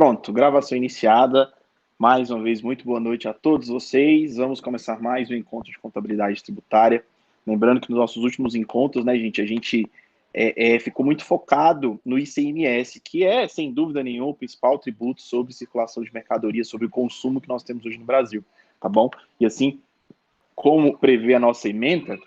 Pronto, gravação iniciada. Mais uma vez, muito boa noite a todos vocês. Vamos começar mais um encontro de contabilidade tributária. Lembrando que nos nossos últimos encontros, né, gente, a gente ficou muito focado no ICMS, que é, sem dúvida nenhuma, o principal tributo sobre circulação de mercadoria, sobre o consumo que nós temos hoje no Brasil, tá bom? E assim, como prevê a nossa ementa,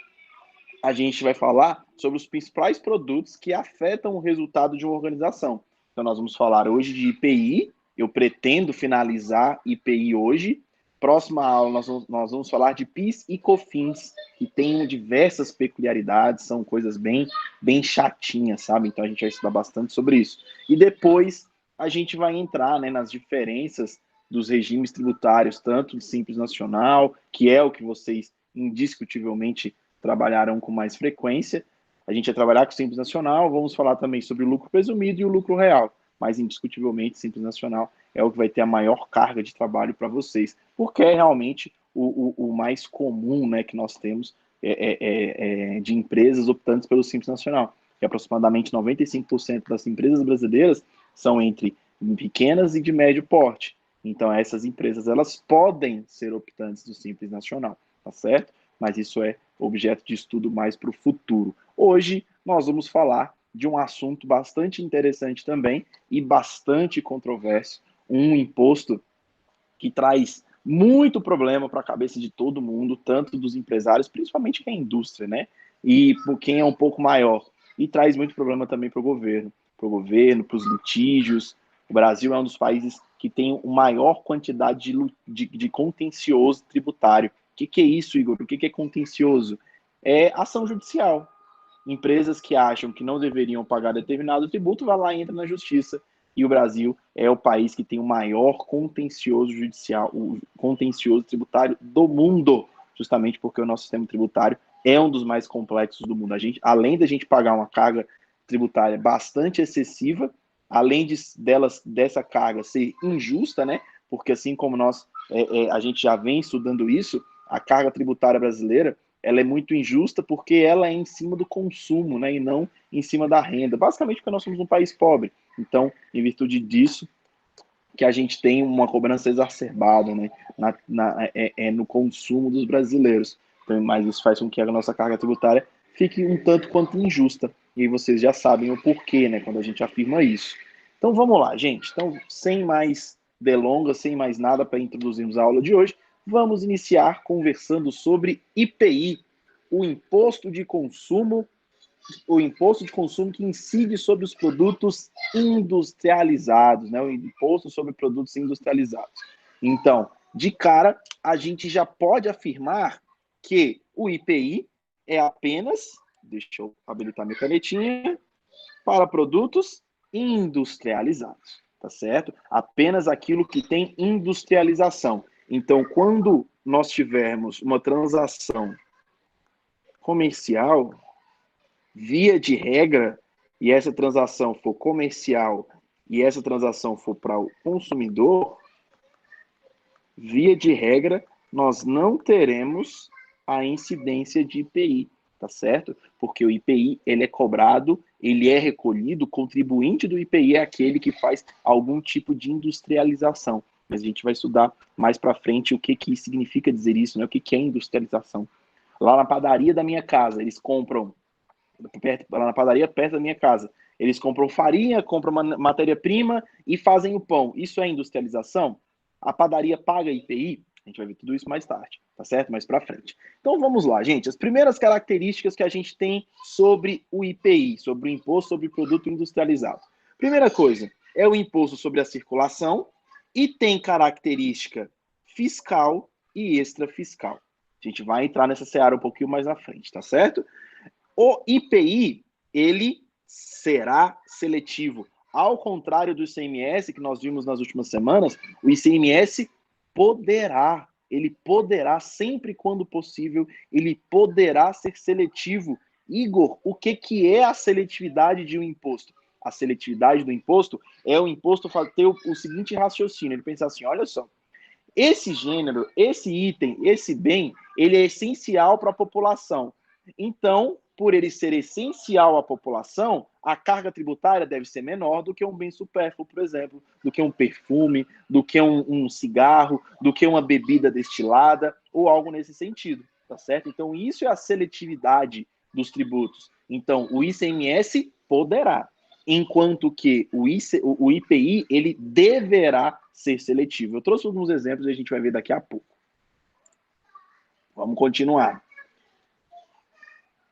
a gente vai falar sobre os principais produtos que afetam o resultado de uma organização. Então, nós vamos falar hoje de IPI. Eu pretendo finalizar IPI hoje. Próxima aula, nós vamos falar de PIS e COFINS, que tem diversas peculiaridades, são coisas bem chatinhas, sabe? Então, a gente vai estudar bastante sobre isso. E depois, a gente vai entrar, né, nas diferenças dos regimes tributários, tanto do Simples Nacional, que é o que vocês indiscutivelmente trabalharão com mais frequência. A gente vai trabalhar com o Simples Nacional, vamos falar também sobre o lucro presumido e o lucro real, mas indiscutivelmente Simples Nacional é o que vai ter a maior carga de trabalho para vocês, porque é realmente o mais comum, né, que nós temos de empresas optantes pelo Simples Nacional, que aproximadamente 95% das empresas brasileiras são entre pequenas e de médio porte. Então, essas empresas, elas podem ser optantes do Simples Nacional, tá certo? Mas isso é objeto de estudo mais para o futuro. Hoje, nós vamos falar de um assunto bastante interessante também e bastante controverso, um imposto que traz muito problema para a cabeça de todo mundo, tanto dos empresários, principalmente quem é indústria, né? E por quem é um pouco maior. E traz muito problema também para o governo, para os litígios. O Brasil é um dos países que tem a maior quantidade de contencioso tributário. O que é isso, Igor? O que é contencioso? É ação judicial. Empresas que acham que não deveriam pagar determinado tributo, vai lá e entra na justiça. E o Brasil é o país que tem o maior contencioso judicial, o contencioso tributário do mundo, justamente porque o nosso sistema tributário é um dos mais complexos do mundo. Além da gente pagar uma carga tributária bastante excessiva, além dessa carga ser injusta, né? Porque assim como a gente já vem estudando isso, a carga tributária brasileira ela é muito injusta porque ela é em cima do consumo, né, e não em cima da renda. Basicamente porque nós somos um país pobre. Então, em virtude disso, que a gente tem uma cobrança exacerbada, né, no consumo dos brasileiros. Então, mas isso faz com que a nossa carga tributária fique um tanto quanto injusta. E vocês já sabem o porquê, né, quando a gente afirma isso. Então, vamos lá, gente. Então, sem mais delongas, sem mais nada para introduzirmos a aula de hoje, vamos iniciar conversando sobre IPI, o imposto de consumo que incide sobre os produtos industrializados, né? O imposto sobre produtos industrializados. Então, de cara, a gente já pode afirmar que o IPI é apenas, deixa eu habilitar minha canetinha, para produtos industrializados, tá certo? Apenas aquilo que tem industrialização. Então, quando nós tivermos uma transação comercial, via de regra, e essa transação for comercial e essa transação for para o consumidor, via de regra, nós não teremos a incidência de IPI, tá certo? Porque o IPI, ele é cobrado, ele é recolhido, o contribuinte do IPI é aquele que faz algum tipo de industrialização. Mas a gente vai estudar mais para frente o que significa dizer isso, né? O que é industrialização. Lá na padaria da minha casa, eles compram, lá na padaria perto da minha casa, eles compram farinha, compram matéria-prima e fazem o pão. Isso é industrialização? A padaria paga IPI? A gente vai ver tudo isso mais tarde, tá certo? Mais para frente. Então vamos lá, gente. As primeiras características que a gente tem sobre o IPI, sobre o Imposto sobre Produto Industrializado. Primeira coisa, é o imposto sobre a circulação e tem característica fiscal e extrafiscal. A gente vai entrar nessa seara um pouquinho mais na frente, tá certo? O IPI, ele será seletivo. Ao contrário do ICMS, que nós vimos nas últimas semanas, o ICMS ele poderá, sempre quando possível, ele poderá ser seletivo. Igor, o que é a seletividade de um imposto? A seletividade do imposto é o imposto ter o seguinte raciocínio, ele pensa assim, olha só, esse gênero, esse item, esse bem, ele é essencial para a população. Então, por ele ser essencial à população, a carga tributária deve ser menor do que um bem supérfluo, por exemplo, do que um perfume, do que um cigarro, do que uma bebida destilada, ou algo nesse sentido, tá certo? Então, isso é a seletividade dos tributos. Então, o ICMS poderá, enquanto que o IPI, ele deverá ser seletivo. Eu trouxe alguns exemplos e a gente vai ver daqui a pouco. Vamos continuar.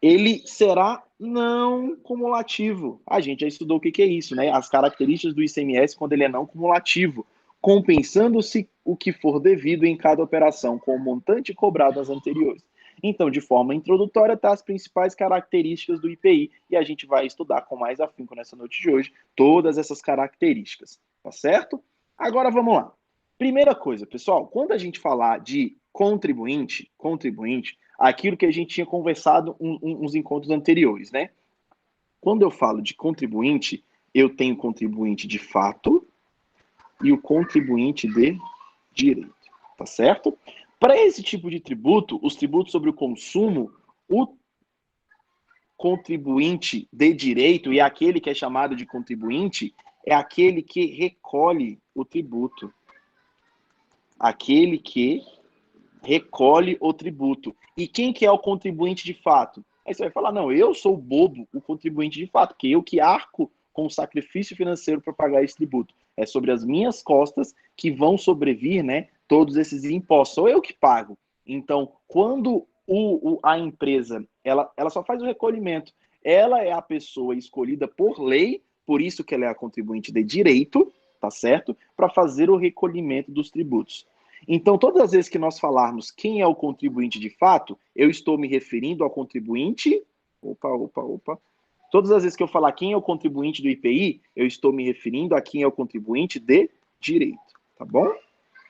Ele será não cumulativo. A gente já estudou o que é isso, né? As características do ICMS quando ele é não cumulativo, compensando-se o que for devido em cada operação com o montante cobrado nas anteriores. Então, de forma introdutória, tá as principais características do IPI e a gente vai estudar com mais afinco nessa noite de hoje todas essas características, tá certo? Agora vamos lá. Primeira coisa, pessoal, quando a gente falar de contribuinte, aquilo que a gente tinha conversado uns encontros anteriores, né? Quando eu falo de contribuinte, eu tenho contribuinte de fato e o contribuinte de direito, tá certo? Para esse tipo de tributo, os tributos sobre o consumo, o contribuinte de direito, e aquele que é chamado de contribuinte, é aquele que recolhe o tributo. Aquele que recolhe o tributo. E quem que é o contribuinte de fato? Aí você vai falar, não, eu sou o bobo, o contribuinte de fato, porque eu que arco com o sacrifício financeiro para pagar esse tributo. É sobre as minhas costas que vão sobrevir, né, todos esses impostos. Sou eu que pago. Então, quando a empresa, ela só faz o recolhimento, ela é a pessoa escolhida por lei, por isso que ela é a contribuinte de direito, tá certo? Para fazer o recolhimento dos tributos. Então, todas as vezes que nós falarmos quem é o contribuinte de fato, eu estou me referindo ao contribuinte. Opa. Todas as vezes que eu falar quem é o contribuinte do IPI, eu estou me referindo a quem é o contribuinte de direito, tá bom?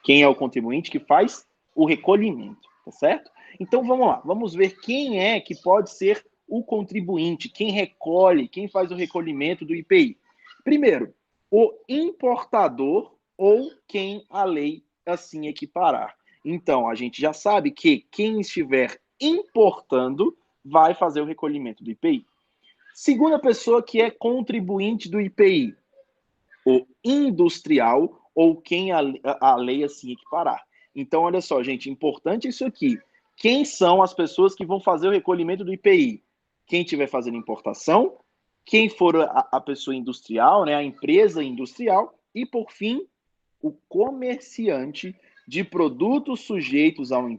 Quem é o contribuinte que faz o recolhimento, tá certo? Então, vamos lá. Vamos ver quem é que pode ser o contribuinte, quem recolhe, quem faz o recolhimento do IPI. Primeiro, o importador ou quem a lei assim equiparar. Então, a gente já sabe que quem estiver importando vai fazer o recolhimento do IPI. Segunda pessoa que é contribuinte do IPI, o industrial ou quem a lei assim equiparar. Então, olha só, gente, importante isso aqui. Quem são as pessoas que vão fazer o recolhimento do IPI? Quem estiver fazendo importação, quem for a pessoa industrial, né, a empresa industrial, e, por fim, o comerciante de produtos sujeitos ao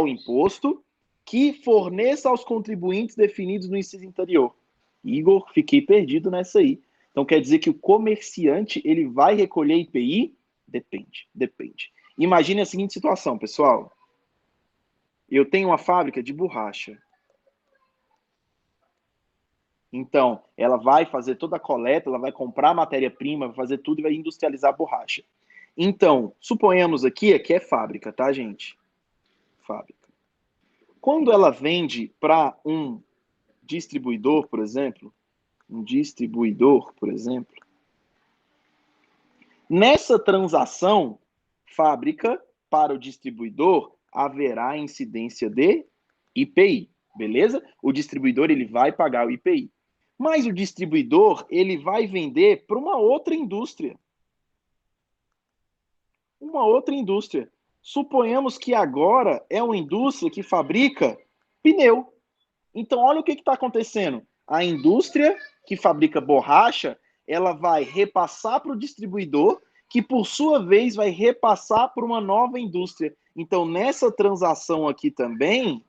imposto que forneça aos contribuintes definidos no inciso anterior. Igor, fiquei perdido nessa aí. Então quer dizer que o comerciante ele vai recolher IPI? Depende. Imagine a seguinte situação, pessoal. Eu tenho uma fábrica de borracha. Então, ela vai fazer toda a coleta, ela vai comprar a matéria-prima, vai fazer tudo e vai industrializar a borracha. Então, suponhamos aqui é fábrica, tá, gente? Fábrica. Quando ela vende para um distribuidor, por exemplo, nessa transação, fábrica para o distribuidor, haverá incidência de IPI, beleza? O distribuidor ele vai pagar o IPI. Mas o distribuidor ele vai vender para uma outra indústria. Suponhamos que agora é uma indústria que fabrica pneu. Então, olha o que está acontecendo. A indústria que fabrica borracha, ela vai repassar para o distribuidor, que por sua vez vai repassar para uma nova indústria. Então, nessa transação aqui também,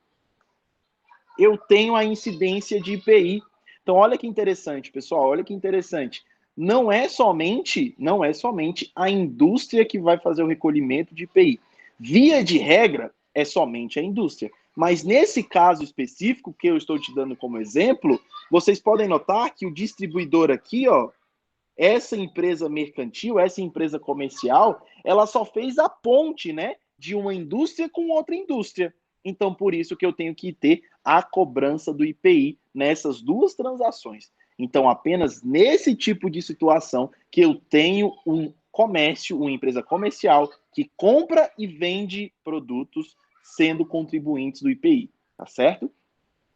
eu tenho a incidência de IPI. Então, olha que interessante, pessoal, olha que interessante. Não é somente a indústria que vai fazer o recolhimento de IPI. Via de regra, é somente a indústria. Mas nesse caso específico que eu estou te dando como exemplo, vocês podem notar que o distribuidor aqui, ó, essa empresa mercantil, essa empresa comercial, ela só fez a ponte, né, de uma indústria com outra indústria. Então, por isso que eu tenho que ter a cobrança do IPI nessas duas transações. Então, apenas nesse tipo de situação que eu tenho um comércio, uma empresa comercial que compra e vende produtos sendo contribuintes do IPI, tá certo?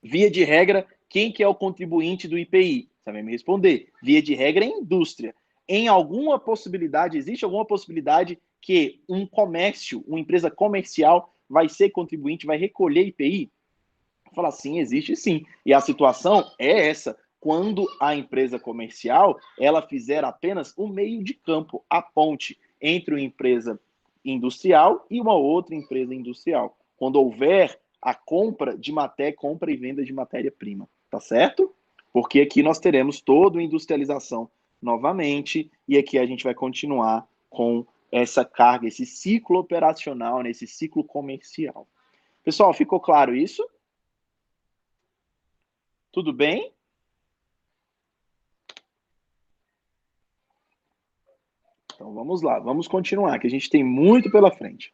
Via de regra, quem que é o contribuinte do IPI? Você vai me responder. Via de regra, é indústria. Em alguma possibilidade, existe alguma possibilidade que um comércio, uma empresa comercial vai ser contribuinte, vai recolher IPI? Fala, sim, existe sim. E a situação é essa. Quando a empresa comercial, ela fizer apenas o meio de campo, a ponte entre uma empresa industrial e uma outra empresa industrial. Quando houver a compra de matéria, compra e venda de matéria-prima, tá certo? Porque aqui nós teremos toda a industrialização novamente, e aqui a gente vai continuar com essa carga, esse ciclo operacional, nesse ciclo comercial. Pessoal, ficou claro isso? Tudo bem? Então vamos lá, vamos continuar, que a gente tem muito pela frente.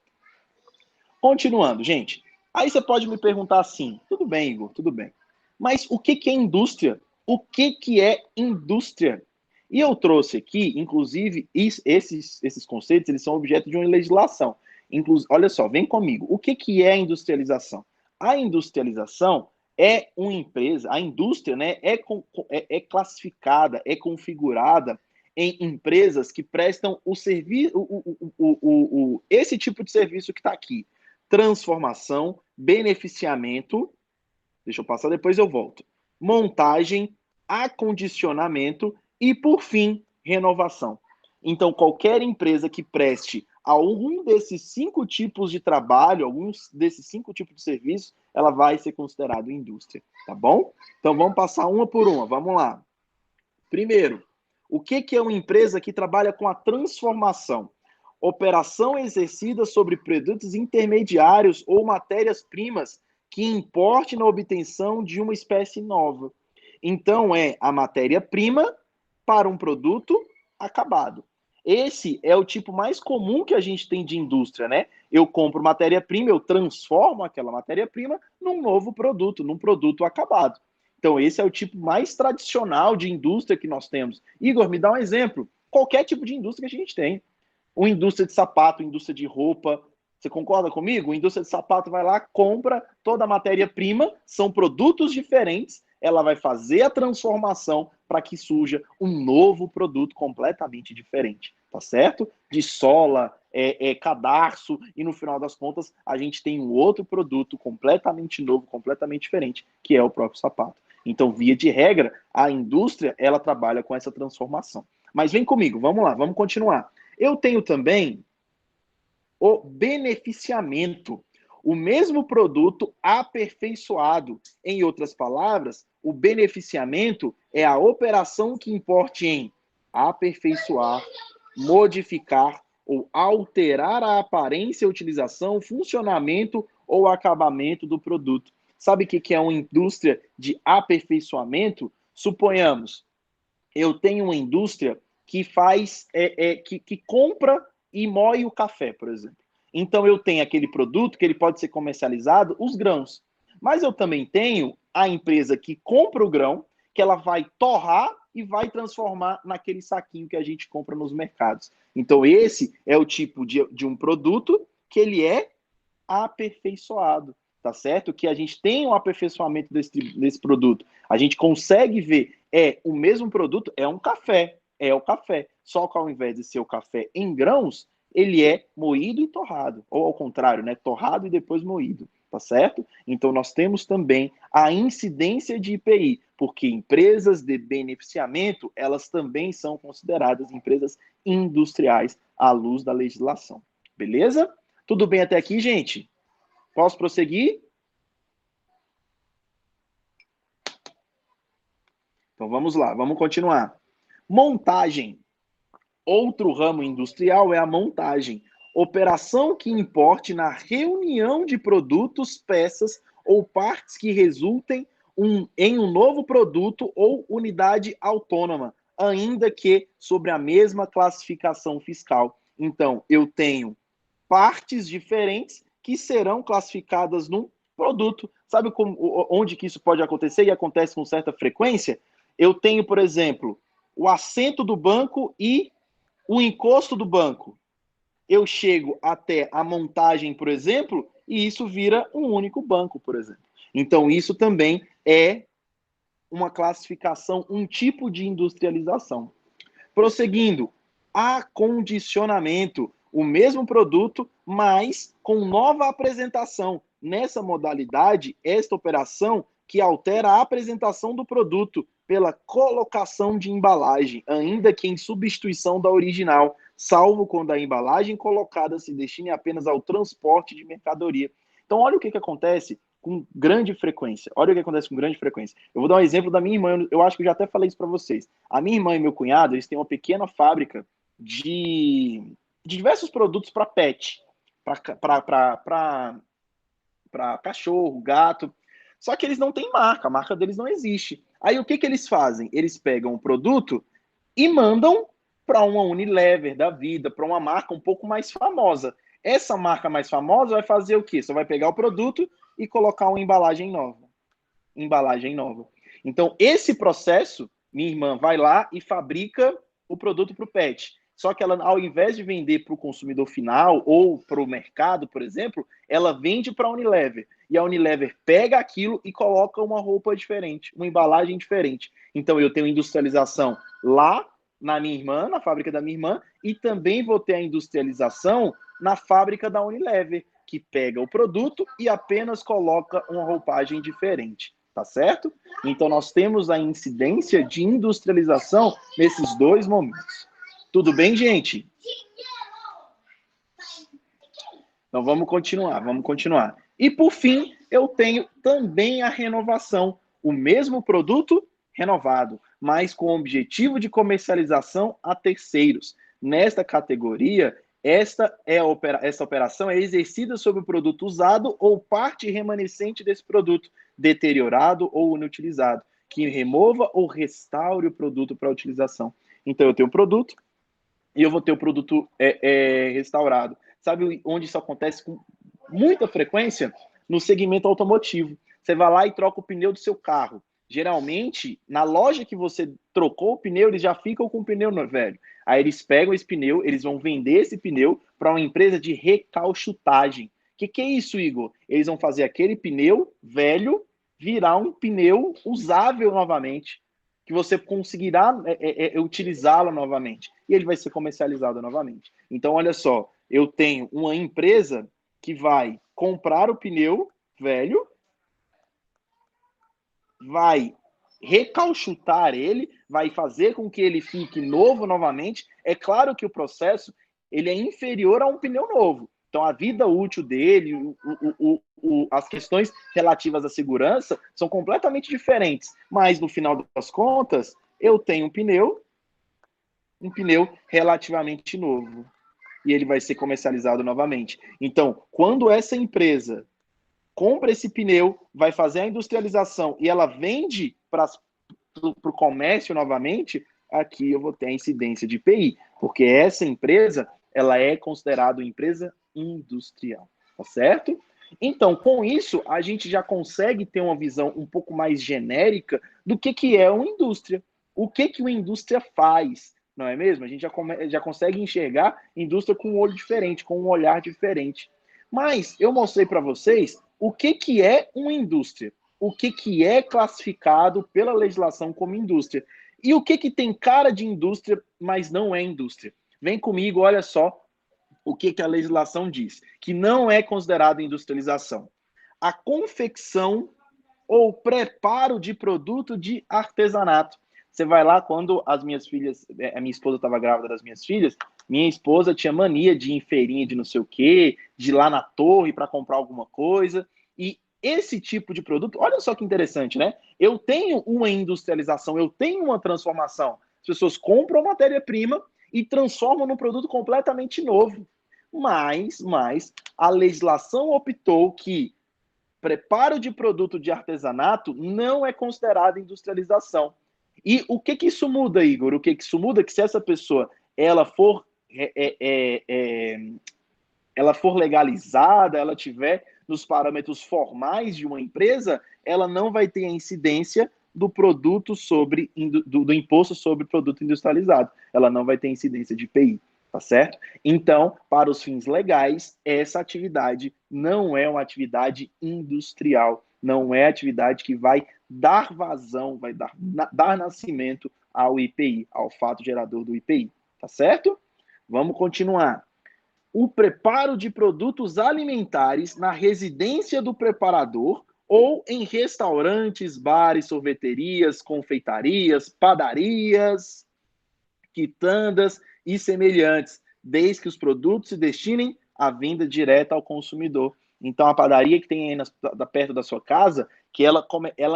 Continuando, gente. Aí você pode me perguntar assim: tudo bem, Igor, tudo bem. Mas o que é indústria? O que é indústria? E eu trouxe aqui, inclusive, esses conceitos, eles são objeto de uma legislação. Olha só, vem comigo. O que é a industrialização? A industrialização é uma empresa, a indústria, né, é classificada, é configurada em empresas que prestam o serviço, esse tipo de serviço que está aqui: transformação, beneficiamento, deixa eu passar, depois eu volto, montagem, acondicionamento e, por fim, renovação. Então, qualquer empresa que preste algum desses 5 tipos de trabalho, alguns desses 5 tipos de serviços, ela vai ser considerada indústria, tá bom? Então, vamos passar uma por uma, vamos lá. Primeiro, o que é uma empresa que trabalha com a transformação? Operação exercida sobre produtos intermediários ou matérias-primas que importe na obtenção de uma espécie nova. Então, é a matéria-prima para um produto acabado. Esse é o tipo mais comum que a gente tem de indústria, né? Eu compro matéria-prima, eu transformo aquela matéria-prima num novo produto, num produto acabado. Então, esse é o tipo mais tradicional de indústria que nós temos. Igor, me dá um exemplo. Qualquer tipo de indústria que a gente tem. Uma indústria de sapato, indústria de roupa. Você concorda comigo? A indústria de sapato vai lá, compra toda a matéria-prima, são produtos diferentes, ela vai fazer a transformação para que surja um novo produto completamente diferente, tá certo? De sola, cadarço, e no final das contas a gente tem um outro produto completamente novo, completamente diferente, que é o próprio sapato. Então, via de regra, a indústria, ela trabalha com essa transformação. Mas vem comigo, vamos lá, vamos continuar. Eu tenho também o beneficiamento, o mesmo produto aperfeiçoado. Em outras palavras, o beneficiamento é a operação que importe em aperfeiçoar, modificar ou alterar a aparência, utilização, funcionamento ou acabamento do produto. Sabe o que é uma indústria de aperfeiçoamento? Suponhamos, eu tenho uma indústria que faz, que compra e moe o café, por exemplo. Então eu tenho aquele produto que ele pode ser comercializado, os grãos. Mas eu também tenho a empresa que compra o grão, que ela vai torrar e vai transformar naquele saquinho que a gente compra nos mercados. Então esse é o tipo de um produto que ele é aperfeiçoado, tá certo? Que a gente tem um aperfeiçoamento desse produto. A gente consegue ver, o mesmo produto, é um café, é o café. Só que ao invés de ser o café em grãos, ele é moído e torrado. Ou ao contrário, né? Torrado e depois moído, tá certo? Então nós temos também a incidência de IPI, porque empresas de beneficiamento, elas também são consideradas empresas industriais à luz da legislação. Beleza? Tudo bem até aqui, gente? Posso prosseguir? Então vamos lá, vamos continuar. Montagem. Outro ramo industrial é a montagem. Operação que importe na reunião de produtos, peças ou partes que resultem em um novo produto ou unidade autônoma, ainda que sobre a mesma classificação fiscal. Então, eu tenho partes diferentes que serão classificadas num produto. Sabe onde que isso pode acontecer e acontece com certa frequência? Eu tenho, por exemplo, o assento do banco e o encosto do banco. Eu chego até a montagem, por exemplo, e isso vira um único banco, por exemplo. Então, isso também é uma classificação, um tipo de industrialização. Prosseguindo, acondicionamento, o mesmo produto, mas com nova apresentação. Nessa modalidade, esta operação que altera a apresentação do produto pela colocação de embalagem, ainda que em substituição da original, salvo quando a embalagem colocada se destine apenas ao transporte de mercadoria. Então, olha o que acontece com grande frequência. Olha o que acontece com grande frequência. Eu vou dar um exemplo da minha irmã, eu acho que eu já até falei isso para vocês. A minha irmã e meu cunhado, eles têm uma pequena fábrica de diversos produtos para pet, para cachorro, gato. Só que eles não têm marca, a marca deles não existe. Aí o que eles fazem? Eles pegam o produto e mandam para uma Unilever da vida, para uma marca um pouco mais famosa. Essa marca mais famosa vai fazer o quê? Você vai pegar o produto e colocar uma embalagem nova. Embalagem nova. Então, esse processo, minha irmã vai lá e fabrica o produto para o pet. Só que ela, ao invés de vender para o consumidor final ou para o mercado, por exemplo, ela vende para a Unilever. E a Unilever pega aquilo e coloca uma roupa diferente, uma embalagem diferente. Então, eu tenho industrialização lá na minha irmã, na fábrica da minha irmã, e também vou ter a industrialização na fábrica da Unilever, que pega o produto e apenas coloca uma roupagem diferente, tá certo? Então, nós temos a incidência de industrialização nesses dois momentos. Tudo bem, gente? Então, vamos continuar. E, por fim, eu tenho também a renovação, o mesmo produto renovado, mas com o objetivo de comercialização a terceiros. Nesta categoria, essa operação é exercida sobre o produto usado ou parte remanescente desse produto, deteriorado ou inutilizado, que remova ou restaure o produto para utilização. Então, eu tenho o produto e eu vou ter o produto restaurado. Sabe onde isso acontece com muita frequência? No segmento automotivo. Você vai lá e troca o pneu do seu carro. Geralmente, na loja que você trocou o pneu, eles já ficam com o pneu velho. Aí eles pegam esse pneu, eles vão vender esse pneu para uma empresa de recauchutagem. O que é isso, Igor? Eles vão fazer aquele pneu velho virar um pneu usável novamente, que você conseguirá utilizá-lo novamente. E ele vai ser comercializado novamente. Então, olha só, eu tenho uma empresa que vai comprar o pneu velho, vai recauchutar ele, vai fazer com que ele fique novo novamente. É claro que o processo ele é inferior a um pneu novo. Então, a vida útil dele, as questões relativas à segurança são completamente diferentes. Mas, no final das contas, eu tenho um pneu relativamente novo. E ele vai ser comercializado novamente. Então, quando essa empresa compra esse pneu, vai fazer a industrialização e ela vende para o comércio novamente, aqui eu vou ter a incidência de IPI, porque essa empresa ela é considerada uma empresa industrial, tá certo? Então, com isso, a gente já consegue ter uma visão um pouco mais genérica do que é uma indústria. O que uma indústria faz, não é mesmo? A gente já consegue enxergar indústria com um olho diferente, com um olhar diferente. Mas eu mostrei para vocês o que é uma indústria, o que é classificado pela legislação como indústria e o que tem cara de indústria, mas não é indústria. Vem comigo, olha só o que a legislação diz, que não é considerado industrialização. A confecção ou preparo de produto de artesanato. Você vai lá, quando as minhas filhas, a minha esposa estava grávida das minhas filhas, minha esposa tinha mania de ir em feirinha de não sei o quê, de ir lá na torre para comprar alguma coisa, e esse tipo de produto, olha só que interessante, né? Eu tenho uma industrialização, eu tenho uma transformação. As pessoas compram matéria-prima e transformam num produto completamente novo. Mas a legislação optou que preparo de produto de artesanato não é considerado industrialização. E o que isso muda, Igor? O que isso muda é que se essa pessoa ela for ela for legalizada, ela tiver nos parâmetros formais de uma empresa, ela não vai ter a incidência do produto sobre do imposto sobre produto industrializado. Ela não vai ter incidência de IPI, tá certo? Então, para os fins legais, essa atividade não é uma atividade industrial, não é atividade que vai dar vazão, vai dar nascimento ao IPI, ao fato gerador do IPI, tá certo? Vamos continuar. O preparo de produtos alimentares na residência do preparador ou em restaurantes, bares, sorveterias, confeitarias, padarias, quitandas e semelhantes, desde que os produtos se destinem à venda direta ao consumidor. Então, a padaria que tem aí perto da sua casa, que ela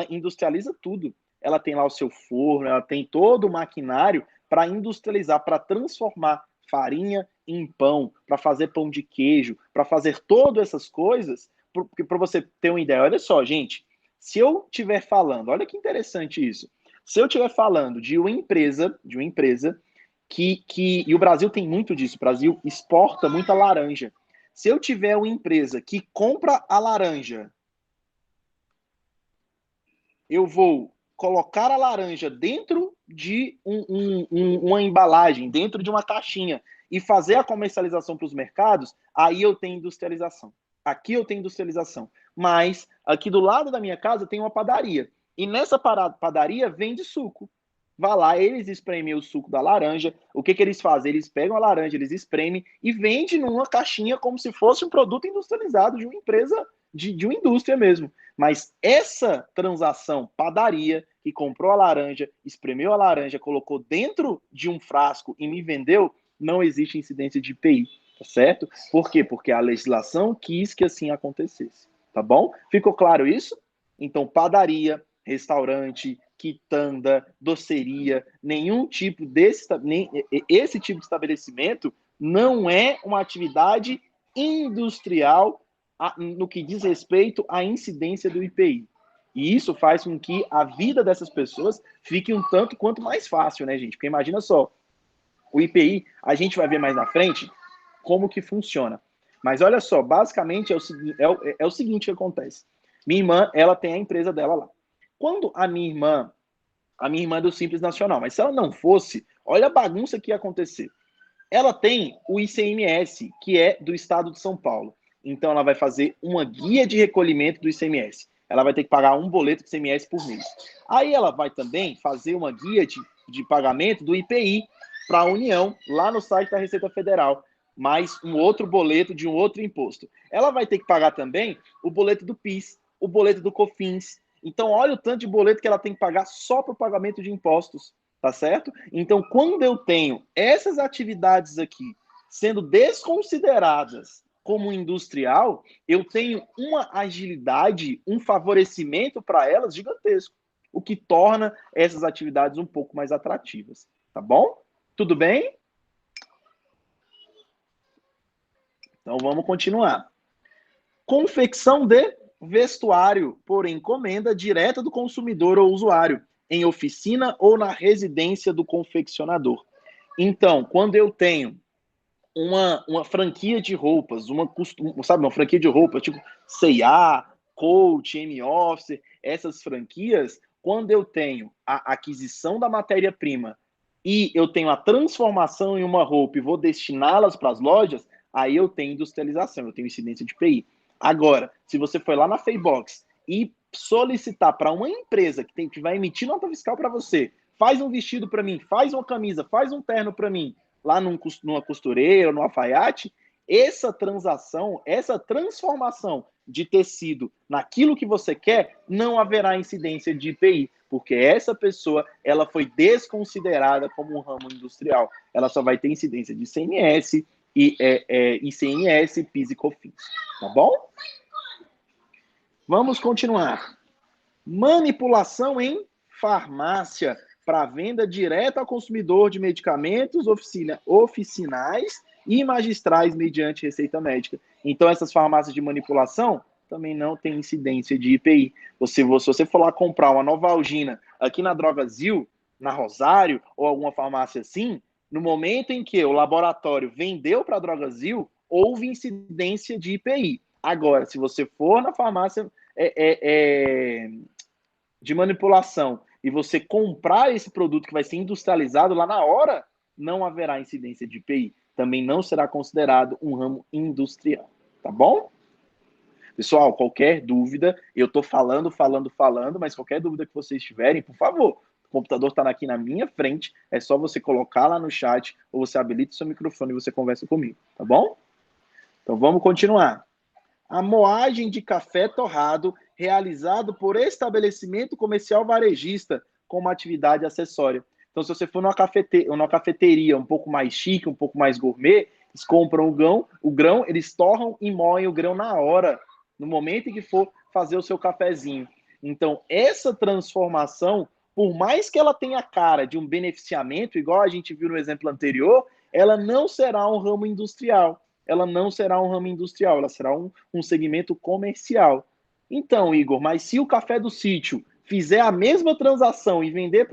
industrializa tudo. Ela tem lá o seu forno, ela tem todo o maquinário para industrializar, para transformar farinha em pão, para fazer pão de queijo, para fazer todas essas coisas, porque para você ter uma ideia, olha só, gente, se eu estiver falando, olha que interessante isso, se eu estiver falando de uma empresa e o Brasil tem muito disso, o Brasil exporta muita laranja. Se eu tiver uma empresa que compra a laranja, eu vou colocar a laranja dentro de uma embalagem, dentro de uma caixinha, e fazer a comercialização para os mercados, aí eu tenho industrialização. Aqui eu tenho industrialização. Mas aqui do lado da minha casa tem uma padaria. E nessa padaria vende suco. Vai lá, eles espremem o suco da laranja. O que eles fazem? Eles pegam a laranja, eles espremem e vendem numa caixinha como se fosse um produto industrializado de uma empresa, de uma indústria mesmo. Mas essa transação, padaria, que comprou a laranja, espremeu a laranja, colocou dentro de um frasco e me vendeu, não existe incidência de IPI, tá certo? Por quê? Porque a legislação quis que assim acontecesse, tá bom? Ficou claro isso? Então, padaria, restaurante, quitanda, doceria, esse tipo de estabelecimento não é uma atividade industrial no que diz respeito à incidência do IPI. E isso faz com que a vida dessas pessoas fique um tanto quanto mais fácil, né, gente? Porque imagina só, o IPI, a gente vai ver mais na frente como que funciona. Mas olha só, basicamente é o seguinte que acontece. Minha irmã, ela tem a empresa dela lá. Quando a minha irmã é do Simples Nacional, mas se ela não fosse, olha a bagunça que ia acontecer. Ela tem o ICMS, que é do estado de São Paulo. Então, ela vai fazer uma guia de recolhimento do ICMS. Ela vai ter que pagar um boleto de ICMS por mês. Aí, ela vai também fazer uma guia de pagamento do IPI para a União, lá no site da Receita Federal. Mais um outro boleto de um outro imposto. Ela vai ter que pagar também o boleto do PIS, o boleto do COFINS. Então, olha o tanto de boleto que ela tem que pagar só para o pagamento de impostos. Tá certo? Então, quando eu tenho essas atividades aqui sendo desconsideradas como industrial, eu tenho uma agilidade, um favorecimento para elas gigantesco, o que torna essas atividades um pouco mais atrativas. Tá bom? Tudo bem? Então, vamos continuar. Confecção de vestuário por encomenda direta do consumidor ou usuário, em oficina ou na residência do confeccionador. Então, quando eu tenho uma franquia de roupas, uma franquia de roupas tipo C&A, Coach, M-Office, essas franquias, quando eu tenho a aquisição da matéria-prima e eu tenho a transformação em uma roupa e vou destiná-las para as lojas, aí eu tenho industrialização, eu tenho incidência de IPI. Agora, se você for lá na Faybox e solicitar para uma empresa que vai emitir nota fiscal para você, faz um vestido para mim, faz uma camisa, faz um terno para mim, lá numa costureira, numa alfaiate, essa transação, essa transformação de tecido naquilo que você quer, não haverá incidência de IPI, porque essa pessoa ela foi desconsiderada como um ramo industrial. Ela só vai ter incidência de ICMS, ICMS, PIS e COFINS. Tá bom? Vamos continuar. Manipulação em farmácia para venda direta ao consumidor de medicamentos oficinais e magistrais mediante receita médica. Então, essas farmácias de manipulação também não tem incidência de IPI. Se você for lá comprar uma Novalgina aqui na Drogasil, na Rosário, ou alguma farmácia assim, no momento em que o laboratório vendeu para a Drogasil, houve incidência de IPI. Agora, se você for na farmácia de manipulação e você comprar esse produto que vai ser industrializado lá na hora, não haverá incidência de IPI. Também não será considerado um ramo industrial. Tá bom? Pessoal, qualquer dúvida, eu estou falando, mas qualquer dúvida que vocês tiverem, por favor, o computador está aqui na minha frente, é só você colocar lá no chat, ou você habilita o seu microfone e você conversa comigo, tá bom? Então vamos continuar. A moagem de café torrado realizado por estabelecimento comercial varejista como atividade acessória. Então, se você for numa cafeteria um pouco mais chique, um pouco mais gourmet, eles compram o grão, eles torram e moem o grão na hora, no momento em que for fazer o seu cafezinho. Então, essa transformação, por mais que ela tenha cara de um beneficiamento, igual a gente viu no exemplo anterior, ela não será um ramo industrial. Ela não será um ramo industrial, ela será um segmento comercial. Então, Igor, mas se o café do sítio fizer a mesma transação e vender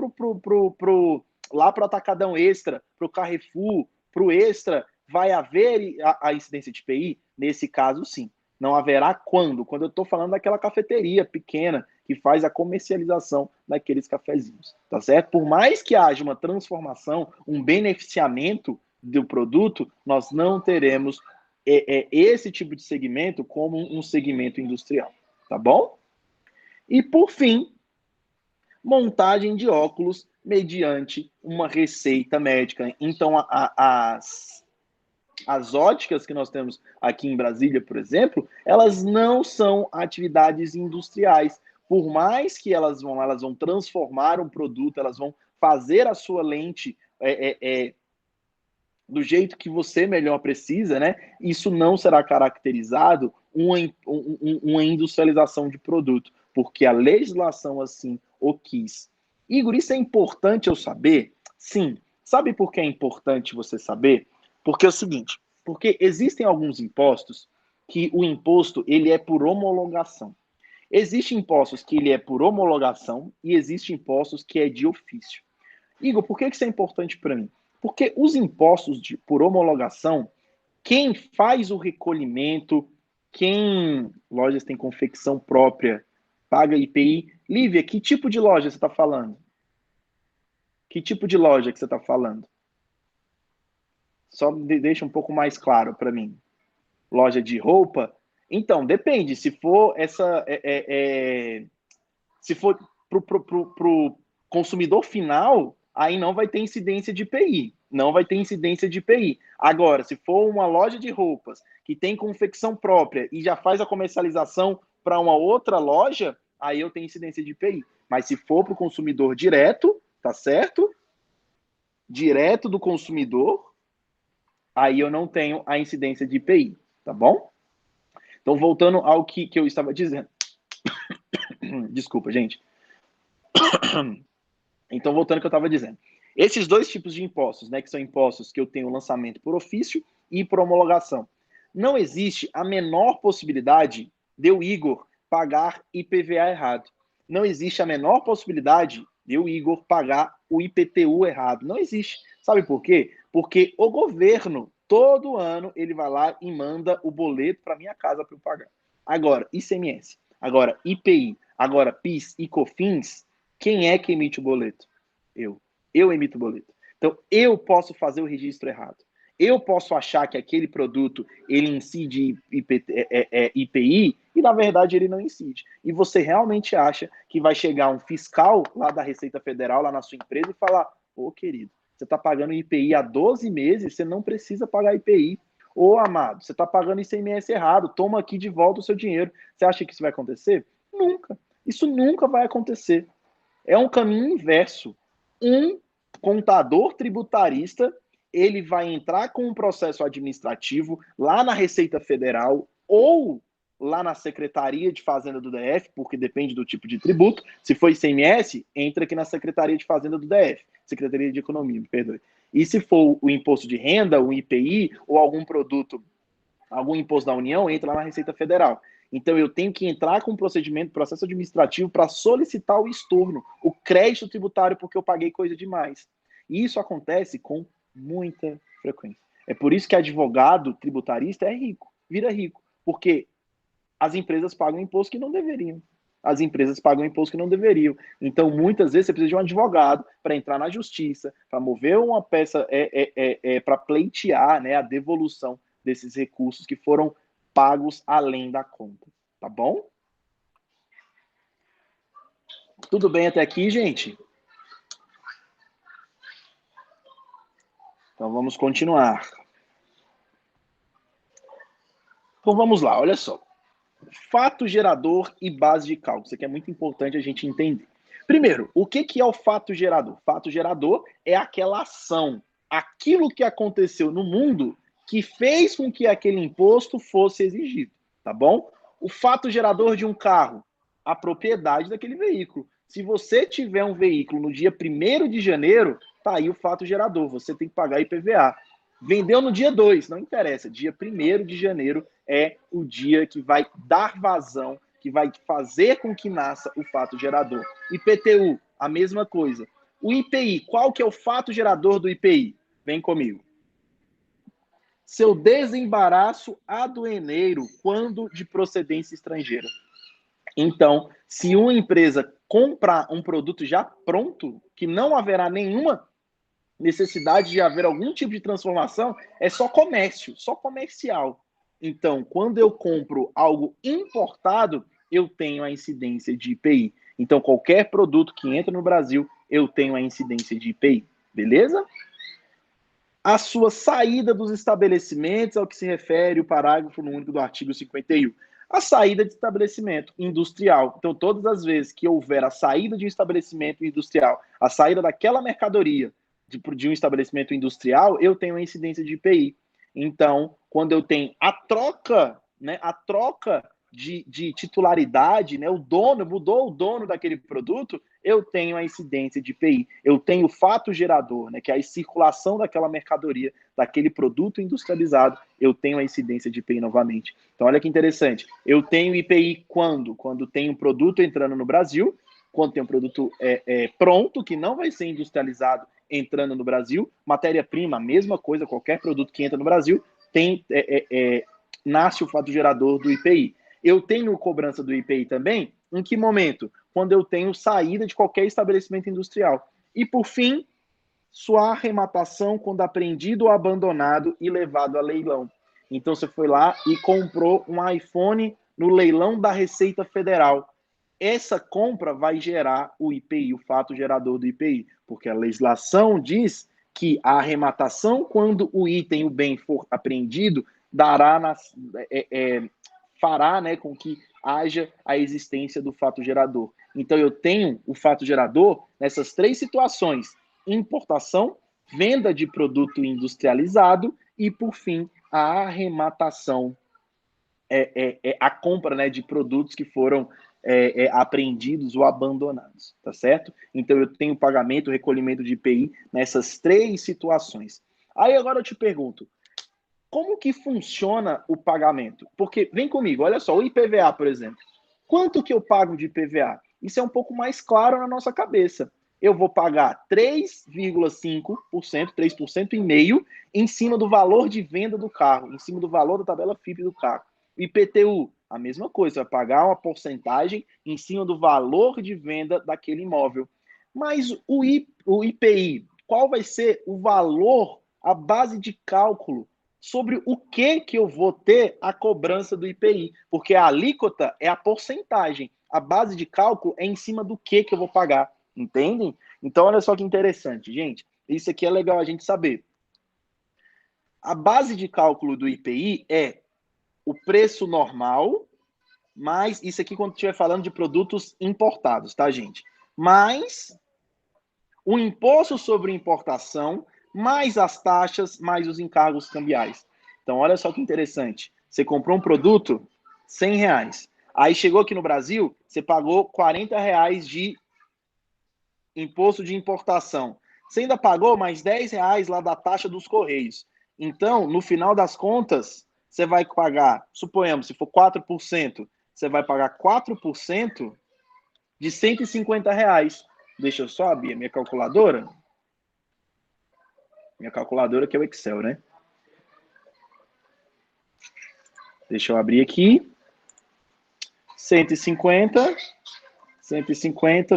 lá para o Atacadão Extra, para o Carrefour, para o Extra, vai haver a incidência de IPI? Nesse caso, sim. Não haverá quando? Quando eu estou falando daquela cafeteria pequena que faz a comercialização daqueles cafezinhos, tá certo? Por mais que haja uma transformação, um beneficiamento do produto, nós não teremos esse tipo de segmento como um segmento industrial, tá bom? E, por fim, montagem de óculos mediante uma receita médica. Então, as óticas que nós temos aqui em Brasília, por exemplo, elas não são atividades industriais. Por mais que elas vão transformar um produto, elas vão fazer a sua lente do jeito que você melhor precisa, né? Isso não será caracterizado uma industrialização de produto, porque a legislação assim o quis. Igor, isso é importante eu saber? Sim. Sabe por que é importante você saber? Porque é o seguinte, porque existem alguns impostos que o imposto ele é por homologação. Existem impostos que ele é por homologação e existem impostos que é de ofício. Igor, por que isso é importante para mim? Porque os impostos por homologação, quem faz o recolhimento, quem lojas têm confecção própria, paga IPI. Lívia, que tipo de loja você está falando? Que tipo de loja que você está falando? Só deixa um pouco mais claro para mim. Loja de roupa? Então, depende. Se for se for para o consumidor final, aí não vai ter incidência de IPI. Não vai ter incidência de IPI. Agora, se for uma loja de roupas que tem confecção própria e já faz a comercialização para uma outra loja, aí eu tenho incidência de IPI. Mas se for para o consumidor direto, tá certo? Direto do consumidor, aí eu não tenho a incidência de IPI, tá bom? Então, voltando ao que eu estava dizendo. Desculpa, gente. Então, voltando ao que eu estava dizendo. Esses dois tipos de impostos, né, que são impostos que eu tenho lançamento por ofício e por homologação. Não existe a menor possibilidade de eu, Igor, pagar IPVA errado. Não existe a menor possibilidade de eu, Igor, pagar o IPTU errado. Não existe. Sabe por quê? Porque o governo, todo ano, ele vai lá e manda o boleto para minha casa para eu pagar. Agora, ICMS, agora IPI, agora PIS e COFINS, quem é que emite o boleto? Eu emito o boleto. Então, eu posso fazer o registro errado. Eu posso achar que aquele produto ele incide IPI e, na verdade, ele não incide. E você realmente acha que vai chegar um fiscal lá da Receita Federal, lá na sua empresa, e falar: ô, querido, você está pagando IPI há 12 meses, você não precisa pagar IPI. Ô, amado, você está pagando ICMS errado, toma aqui de volta o seu dinheiro. Você acha que isso vai acontecer? Nunca. Isso nunca vai acontecer. É um caminho inverso. Um contador tributarista, ele vai entrar com um processo administrativo lá na Receita Federal ou lá na Secretaria de Fazenda do DF, porque depende do tipo de tributo. Se for ICMS, entra aqui na Secretaria de Fazenda do DF, Secretaria de Economia, me perdoe. E se for o imposto de renda, o IPI ou algum produto, algum imposto da União, entra lá na Receita Federal. Então, eu tenho que entrar com um processo administrativo para solicitar o estorno, o crédito tributário, porque eu paguei coisa demais. E isso acontece com muita frequência. É por isso que advogado tributarista é rico, vira rico, porque as empresas pagam imposto que não deveriam. As empresas pagam imposto que não deveriam. Então, muitas vezes, você precisa de um advogado para entrar na justiça, para mover uma peça, para pleitear, né, a devolução desses recursos que foram pagos além da conta, tá bom? Tudo bem até aqui, gente? Então vamos continuar. Então vamos lá, olha só. Fato gerador e base de cálculo. Isso aqui é muito importante a gente entender. Primeiro, o que é o fato gerador? Fato gerador é aquela ação, aquilo que aconteceu no mundo que fez com que aquele imposto fosse exigido, tá bom? O fato gerador de um carro, a propriedade daquele veículo. Se você tiver um veículo no dia 1º de janeiro, tá aí o fato gerador, você tem que pagar IPVA. Vendeu no dia 2, não interessa, dia 1º de janeiro é o dia que vai dar vazão, que vai fazer com que nasça o fato gerador. IPTU, a mesma coisa. O IPI, qual que é o fato gerador do IPI? Vem comigo. Seu desembaraço aduaneiro quando de procedência estrangeira. Então, se uma empresa comprar um produto já pronto, que não haverá nenhuma necessidade de haver algum tipo de transformação, é só comércio, só comercial. Então, quando eu compro algo importado, eu tenho a incidência de IPI. Então, qualquer produto que entra no Brasil, eu tenho a incidência de IPI. Beleza? A sua saída dos estabelecimentos ao que se refere o parágrafo único do artigo 51. A saída de estabelecimento industrial. Então, todas as vezes que houver a saída de um estabelecimento industrial, a saída daquela mercadoria de um estabelecimento industrial, eu tenho a incidência de IPI. Então, quando eu tenho a troca, né, de titularidade, né, o dono, mudou o dono daquele produto, eu tenho a incidência de IPI. Eu tenho o fato gerador, né, que é a circulação daquela mercadoria, daquele produto industrializado, eu tenho a incidência de IPI novamente. Então, olha que interessante. Eu tenho IPI quando? Quando tem um produto entrando no Brasil, quando tem um produto pronto, que não vai ser industrializado, entrando no Brasil. Matéria-prima, a mesma coisa, qualquer produto que entra no Brasil, nasce o fato gerador do IPI. Eu tenho cobrança do IPI também, em que momento? Quando eu tenho saída de qualquer estabelecimento industrial. E, por fim, sua arrematação quando apreendido ou abandonado e levado a leilão. Então, você foi lá e comprou um iPhone no leilão da Receita Federal. Essa compra vai gerar o IPI, o fato gerador do IPI, porque a legislação diz que a arrematação, quando o item, o bem for apreendido, fará, né, com que haja a existência do fato gerador. Então, eu tenho o fato gerador nessas 3 situações: importação, venda de produto industrializado e, por fim, a arrematação, a compra, né, de produtos que foram apreendidos ou abandonados, tá certo? Então, eu tenho pagamento, recolhimento de IPI nessas 3 situações. Aí, agora eu te pergunto, como que funciona o pagamento? Porque, vem comigo, olha só, o IPVA, por exemplo. Quanto que eu pago de IPVA? Isso é um pouco mais claro na nossa cabeça. Eu vou pagar 3,5%, 3,5% em cima do valor de venda do carro, em cima do valor da tabela FIPE do carro. IPTU, a mesma coisa, vai pagar uma porcentagem em cima do valor de venda daquele imóvel. Mas o IPI, qual vai ser o valor, a base de cálculo sobre o que eu vou ter a cobrança do IPI? Porque a alíquota é a porcentagem, a base de cálculo é em cima do que eu vou pagar, entendem? Então, olha só que interessante, gente. Isso aqui é legal a gente saber. A base de cálculo do IPI é o preço normal, mais isso aqui quando estiver falando de produtos importados, tá, gente? Mais o imposto sobre importação, mais as taxas, mais os encargos cambiais. Então, olha só que interessante. Você comprou um produto, R$100. Aí chegou aqui no Brasil, você pagou R$40 de imposto de importação. Você ainda pagou mais R$10 lá da taxa dos Correios. Então, no final das contas, você vai pagar, suponhamos, se for 4%, você vai pagar 4% de R$150. Deixa eu só abrir a minha calculadora. Minha calculadora que é o Excel, né? Deixa eu abrir aqui. 150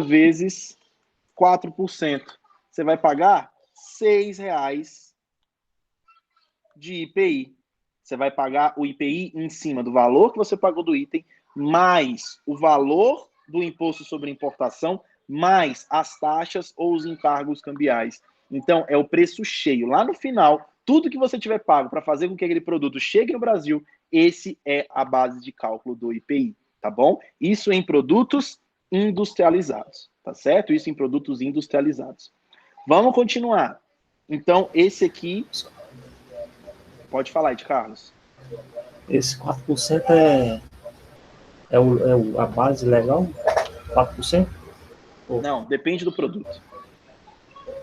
vezes 4%. Você vai pagar R$6 de IPI. Você vai pagar o IPI em cima do valor que você pagou do item, mais o valor do imposto sobre importação, mais as taxas ou os encargos cambiais. Então, é o preço cheio. Lá no final, tudo que você tiver pago para fazer com que aquele produto chegue no Brasil, esse é a base de cálculo do IPI, tá bom? Isso em produtos industrializados, tá certo? Isso em produtos industrializados. Vamos continuar. Então, esse aqui... Pode falar, Ed Carlos. Esse 4% a base legal? 4%? Não, depende do produto.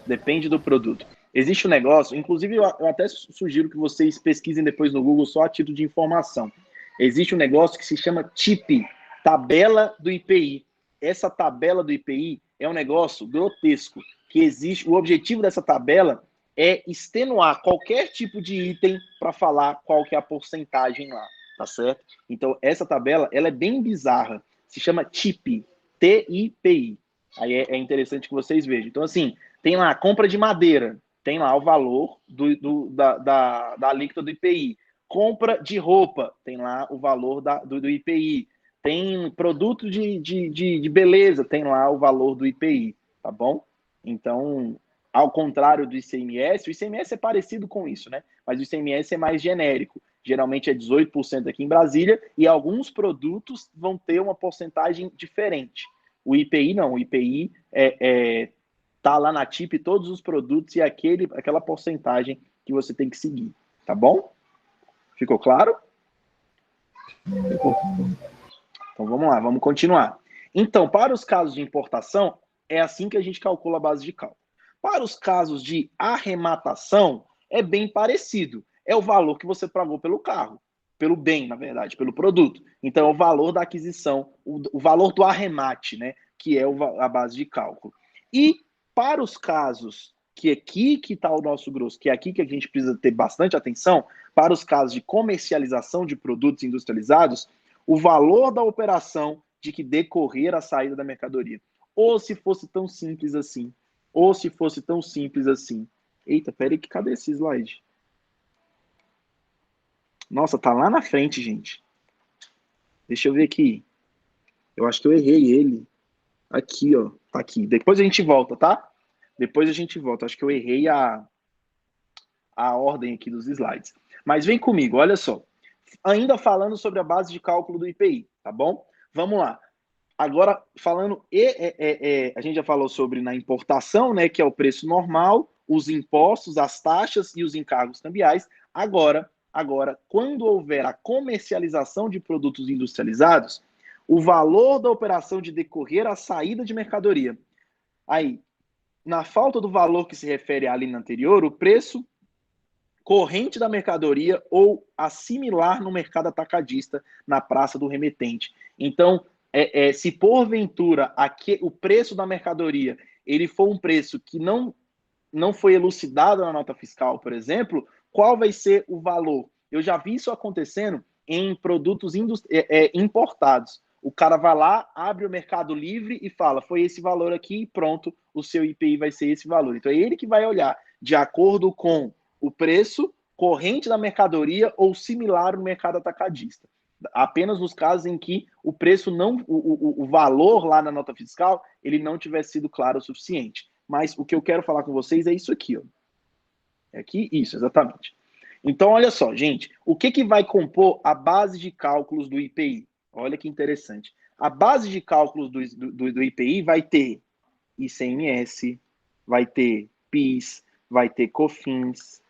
Depende do produto. Existe um negócio, inclusive eu até sugiro que vocês pesquisem depois no Google só a título de informação. Existe um negócio que se chama TIP, tabela do IPI. Essa tabela do IPI é um negócio grotesco, que existe, o objetivo dessa tabela é extenuar qualquer tipo de item para falar qual que é a porcentagem lá, tá certo? Então, essa tabela, ela é bem bizarra, se chama TIP, T-I-P-I. Aí é interessante que vocês vejam. Então, assim, tem lá a compra de madeira, tem lá o valor da alíquota do IPI. Compra de roupa, tem lá o valor do IPI. Tem produto de beleza, tem lá o valor do IPI, tá bom? Então, ao contrário do ICMS, o ICMS é parecido com isso, né? Mas o ICMS é mais genérico. Geralmente é 18% aqui em Brasília e alguns produtos vão ter uma porcentagem diferente. O IPI não, o IPI tá lá na TIP todos os produtos e aquela porcentagem que você tem que seguir, tá bom? Ficou claro? Ficou. Então vamos lá, vamos continuar. Então, para os casos de importação, é assim que a gente calcula a base de cálculo. Para os casos de arrematação, é bem parecido. É o valor que você pagou pelo carro, pelo bem, na verdade, pelo produto. Então, é o valor da aquisição, o valor do arremate, né? Que é a base de cálculo. E para os casos que aqui que está o nosso grosso, que é aqui que a gente precisa ter bastante atenção, para os casos de comercialização de produtos industrializados, o valor da operação de que decorrer a saída da mercadoria. Ou se fosse tão simples assim. Ou se fosse tão simples assim. Eita, peraí, cadê esse slide? Nossa, tá lá na frente, gente. Deixa eu ver aqui. Eu acho que eu errei ele. Aqui, ó. Tá aqui. Depois a gente volta, tá? Depois a gente volta. Acho que eu errei a ordem aqui dos slides. Mas vem comigo, olha só. Ainda falando sobre a base de cálculo do IPI, tá bom? Vamos lá. Agora, falando, a gente já falou sobre na importação, né, que é o preço normal, os impostos, as taxas e os encargos cambiais. Agora, quando houver a comercialização de produtos industrializados, o valor da operação de decorrer a saída de mercadoria. Aí, na falta do valor que se refere à linha anterior, o preço corrente da mercadoria ou assimilar no mercado atacadista na praça do remetente. Então, se porventura o preço da mercadoria ele for um preço que não foi elucidado na nota fiscal, por exemplo, qual vai ser o valor? Eu já vi isso acontecendo em produtos importados. O cara vai lá, abre o Mercado Livre e fala, foi esse valor aqui e pronto, o seu IPI vai ser esse valor. Então é ele que vai olhar de acordo com o preço corrente da mercadoria ou similar no mercado atacadista. Apenas nos casos em que o preço não, o valor lá na nota fiscal, ele não tiver sido claro o suficiente. Mas o que eu quero falar com vocês é isso aqui, ó. É aqui, isso, exatamente. Então, olha só, gente, o que vai compor a base de cálculos do IPI? Olha que interessante. A base de cálculos do IPI vai ter ICMS, vai ter PIS, vai ter COFINS,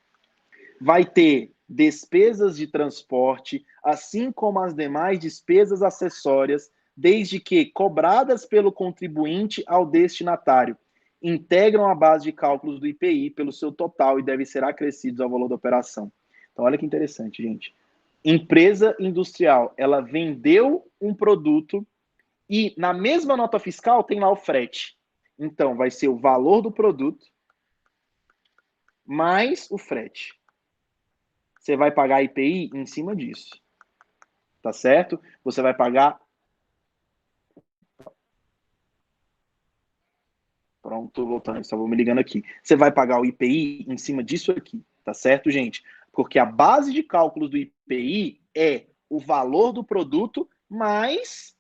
vai ter despesas de transporte, assim como as demais despesas acessórias, desde que cobradas pelo contribuinte ao destinatário, integram a base de cálculos do IPI pelo seu total e devem ser acrescidos ao valor da operação. Então, olha que interessante, gente. Empresa industrial, ela vendeu um produto e na mesma nota fiscal tem lá o frete. Então, vai ser o valor do produto mais o frete. Você vai pagar IPI em cima disso. Tá certo? Você vai pagar... Pronto, voltando, estava me ligando aqui. Você vai pagar o IPI em cima disso aqui, tá certo, gente? Porque a base de cálculos do IPI é o valor do produto mais,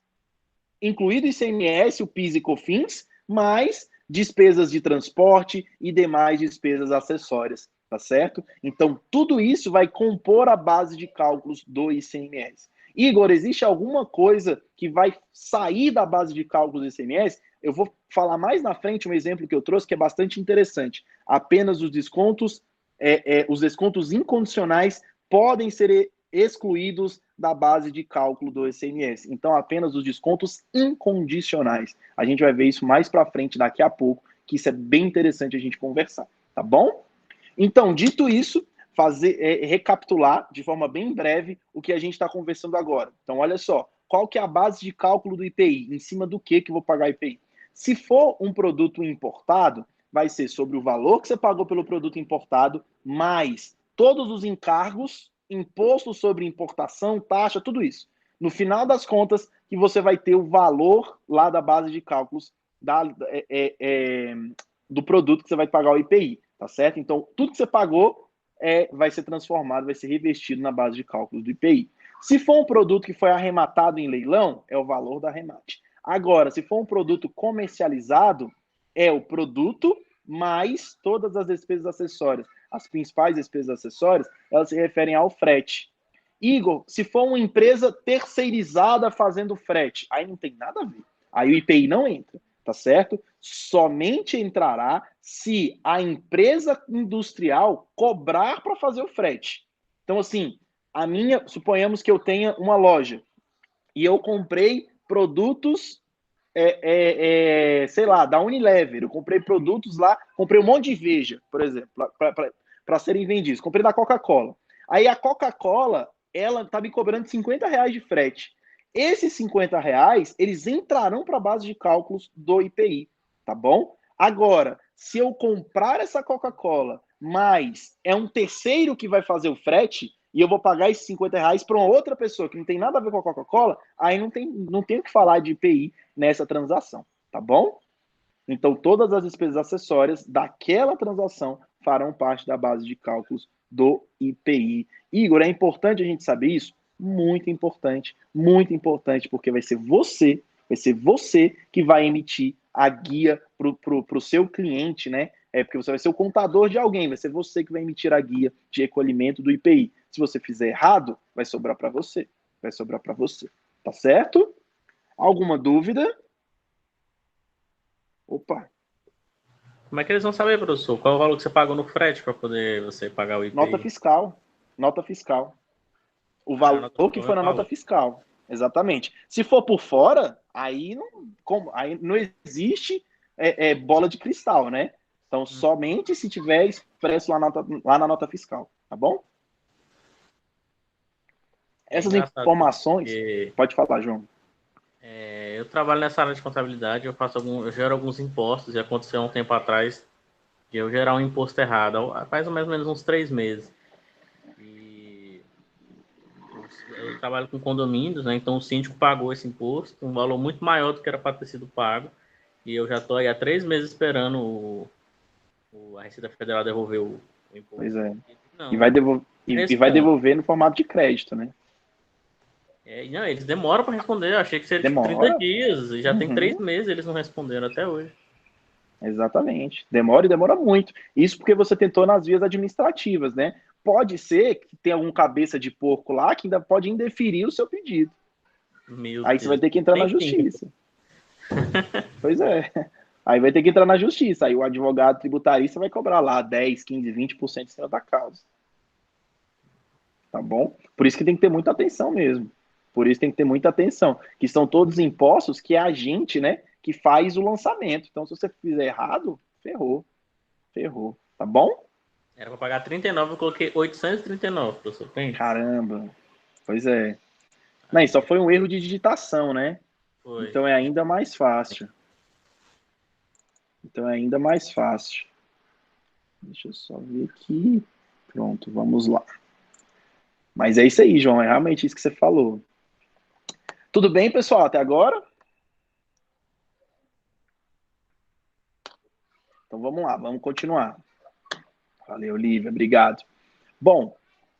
incluído o ICMS, o PIS e COFINS, mais despesas de transporte e demais despesas acessórias, tá certo? Então, tudo isso vai compor a base de cálculos do ICMS. Igor, existe alguma coisa que vai sair da base de cálculos do ICMS? Eu vou falar mais na frente um exemplo que eu trouxe que é bastante interessante. Apenas os descontos incondicionais podem ser excluídos da base de cálculo do ICMS. Então, apenas os descontos incondicionais. A gente vai ver isso mais para frente daqui a pouco, que isso é bem interessante a gente conversar, tá bom? Então, dito isso, recapitular de forma bem breve o que a gente está conversando agora. Então, olha só, qual que é a base de cálculo do IPI? Em cima do que eu vou pagar IPI? Se for um produto importado, vai ser sobre o valor que você pagou pelo produto importado, mais todos os encargos, imposto sobre importação, taxa, tudo isso. No final das contas, que você vai ter o valor lá da base de cálculos do produto que você vai pagar o IPI, tá certo? Então, tudo que você pagou vai ser transformado, vai ser revestido na base de cálculos do IPI. Se for um produto que foi arrematado em leilão, é o valor da arremate. Agora, se for um produto comercializado, é o produto mais todas as despesas acessórias. As principais despesas acessórias, elas se referem ao frete. Igor, se for uma empresa terceirizada fazendo frete, aí não tem nada a ver. Aí o IPI não entra, tá certo? Somente entrará se a empresa industrial cobrar para fazer o frete. Então, assim, suponhamos que eu tenha uma loja e eu comprei produtos, sei lá, da Unilever. Eu comprei produtos lá, comprei um monte de Veja, por exemplo, para serem vendidos. Comprei da Coca-Cola. Aí a Coca-Cola, ela tá me cobrando R$ 50 de frete. Esses R$ 50, eles entrarão para a base de cálculos do IPI, tá bom? Agora, se eu comprar essa Coca-Cola, mas é um terceiro que vai fazer o frete, e eu vou pagar esses R$ 50 para uma outra pessoa que não tem nada a ver com a Coca-Cola, aí não tem o que falar de IPI nessa transação, tá bom? Então, todas as despesas acessórias daquela transação farão parte da base de cálculos do IPI. Igor, é importante a gente saber isso? Muito importante, porque vai ser você que vai emitir a guia para o seu cliente, né? Porque você vai ser o contador de alguém, vai ser você que vai emitir a guia de recolhimento do IPI. Se você fizer errado, vai sobrar para você. Tá certo? Alguma dúvida? Opa, Como é que eles vão saber, professor? Qual é o valor que você pagou no frete para poder você pagar o nota IPI? fiscal. Nota fiscal. O Ah, a nota valor que fiscal vai for na nota falar. fiscal. Exatamente. Se for por fora, aí não existe bola de cristal, né? Então, somente se tiver expresso lá na nota fiscal, tá bom? É Essas engraçado, professor, informações, porque pode falar, João. eu trabalho nessa área de contabilidade, eu gero alguns impostos, e aconteceu há um tempo atrás de eu gerar um imposto errado, faz mais ou menos uns 3 meses. E eu trabalho com condomínios, né? Então o síndico pagou esse imposto, um valor muito maior do que era para ter sido pago. E eu já estou aí há 3 meses esperando a Receita Federal devolver o Pois imposto. é. Não, E vai devolver, e vai responde. devolver no formato de crédito, né? Não, eles demoram para responder. Eu achei que seria tipo 30 Demora. dias. E já tem 3 Uhum. meses eles não responderam até hoje. Exatamente. Demora e demora muito. Isso porque você tentou nas vias administrativas, né? Pode ser que tenha algum cabeça de porco lá que ainda pode indeferir o seu pedido. Meu Aí você vai Deus. ter que entrar na Nem tem. justiça. Pois é. Aí vai ter que entrar na justiça. Aí o advogado tributarista vai cobrar lá 10, 15, 20% em cima da causa. Tá bom? Por isso que tem que ter muita atenção mesmo. Por isso tem que ter muita atenção. Que são todos impostos que é a gente, né, que faz o lançamento. Então, se você fizer errado, ferrou. Ferrou. Tá bom? Era para pagar 39, eu coloquei 839, professor. Tem? Caramba. Pois é. Não, e Aí só é, foi um erro de digitação, né? foi. Então é ainda mais fácil. Então é ainda mais fácil. Deixa eu só ver aqui. Pronto, vamos lá. Mas é isso aí, João. É realmente isso que você falou. Tudo bem, pessoal, até agora? Então vamos lá, vamos continuar. Valeu, Lívia, obrigado. Bom,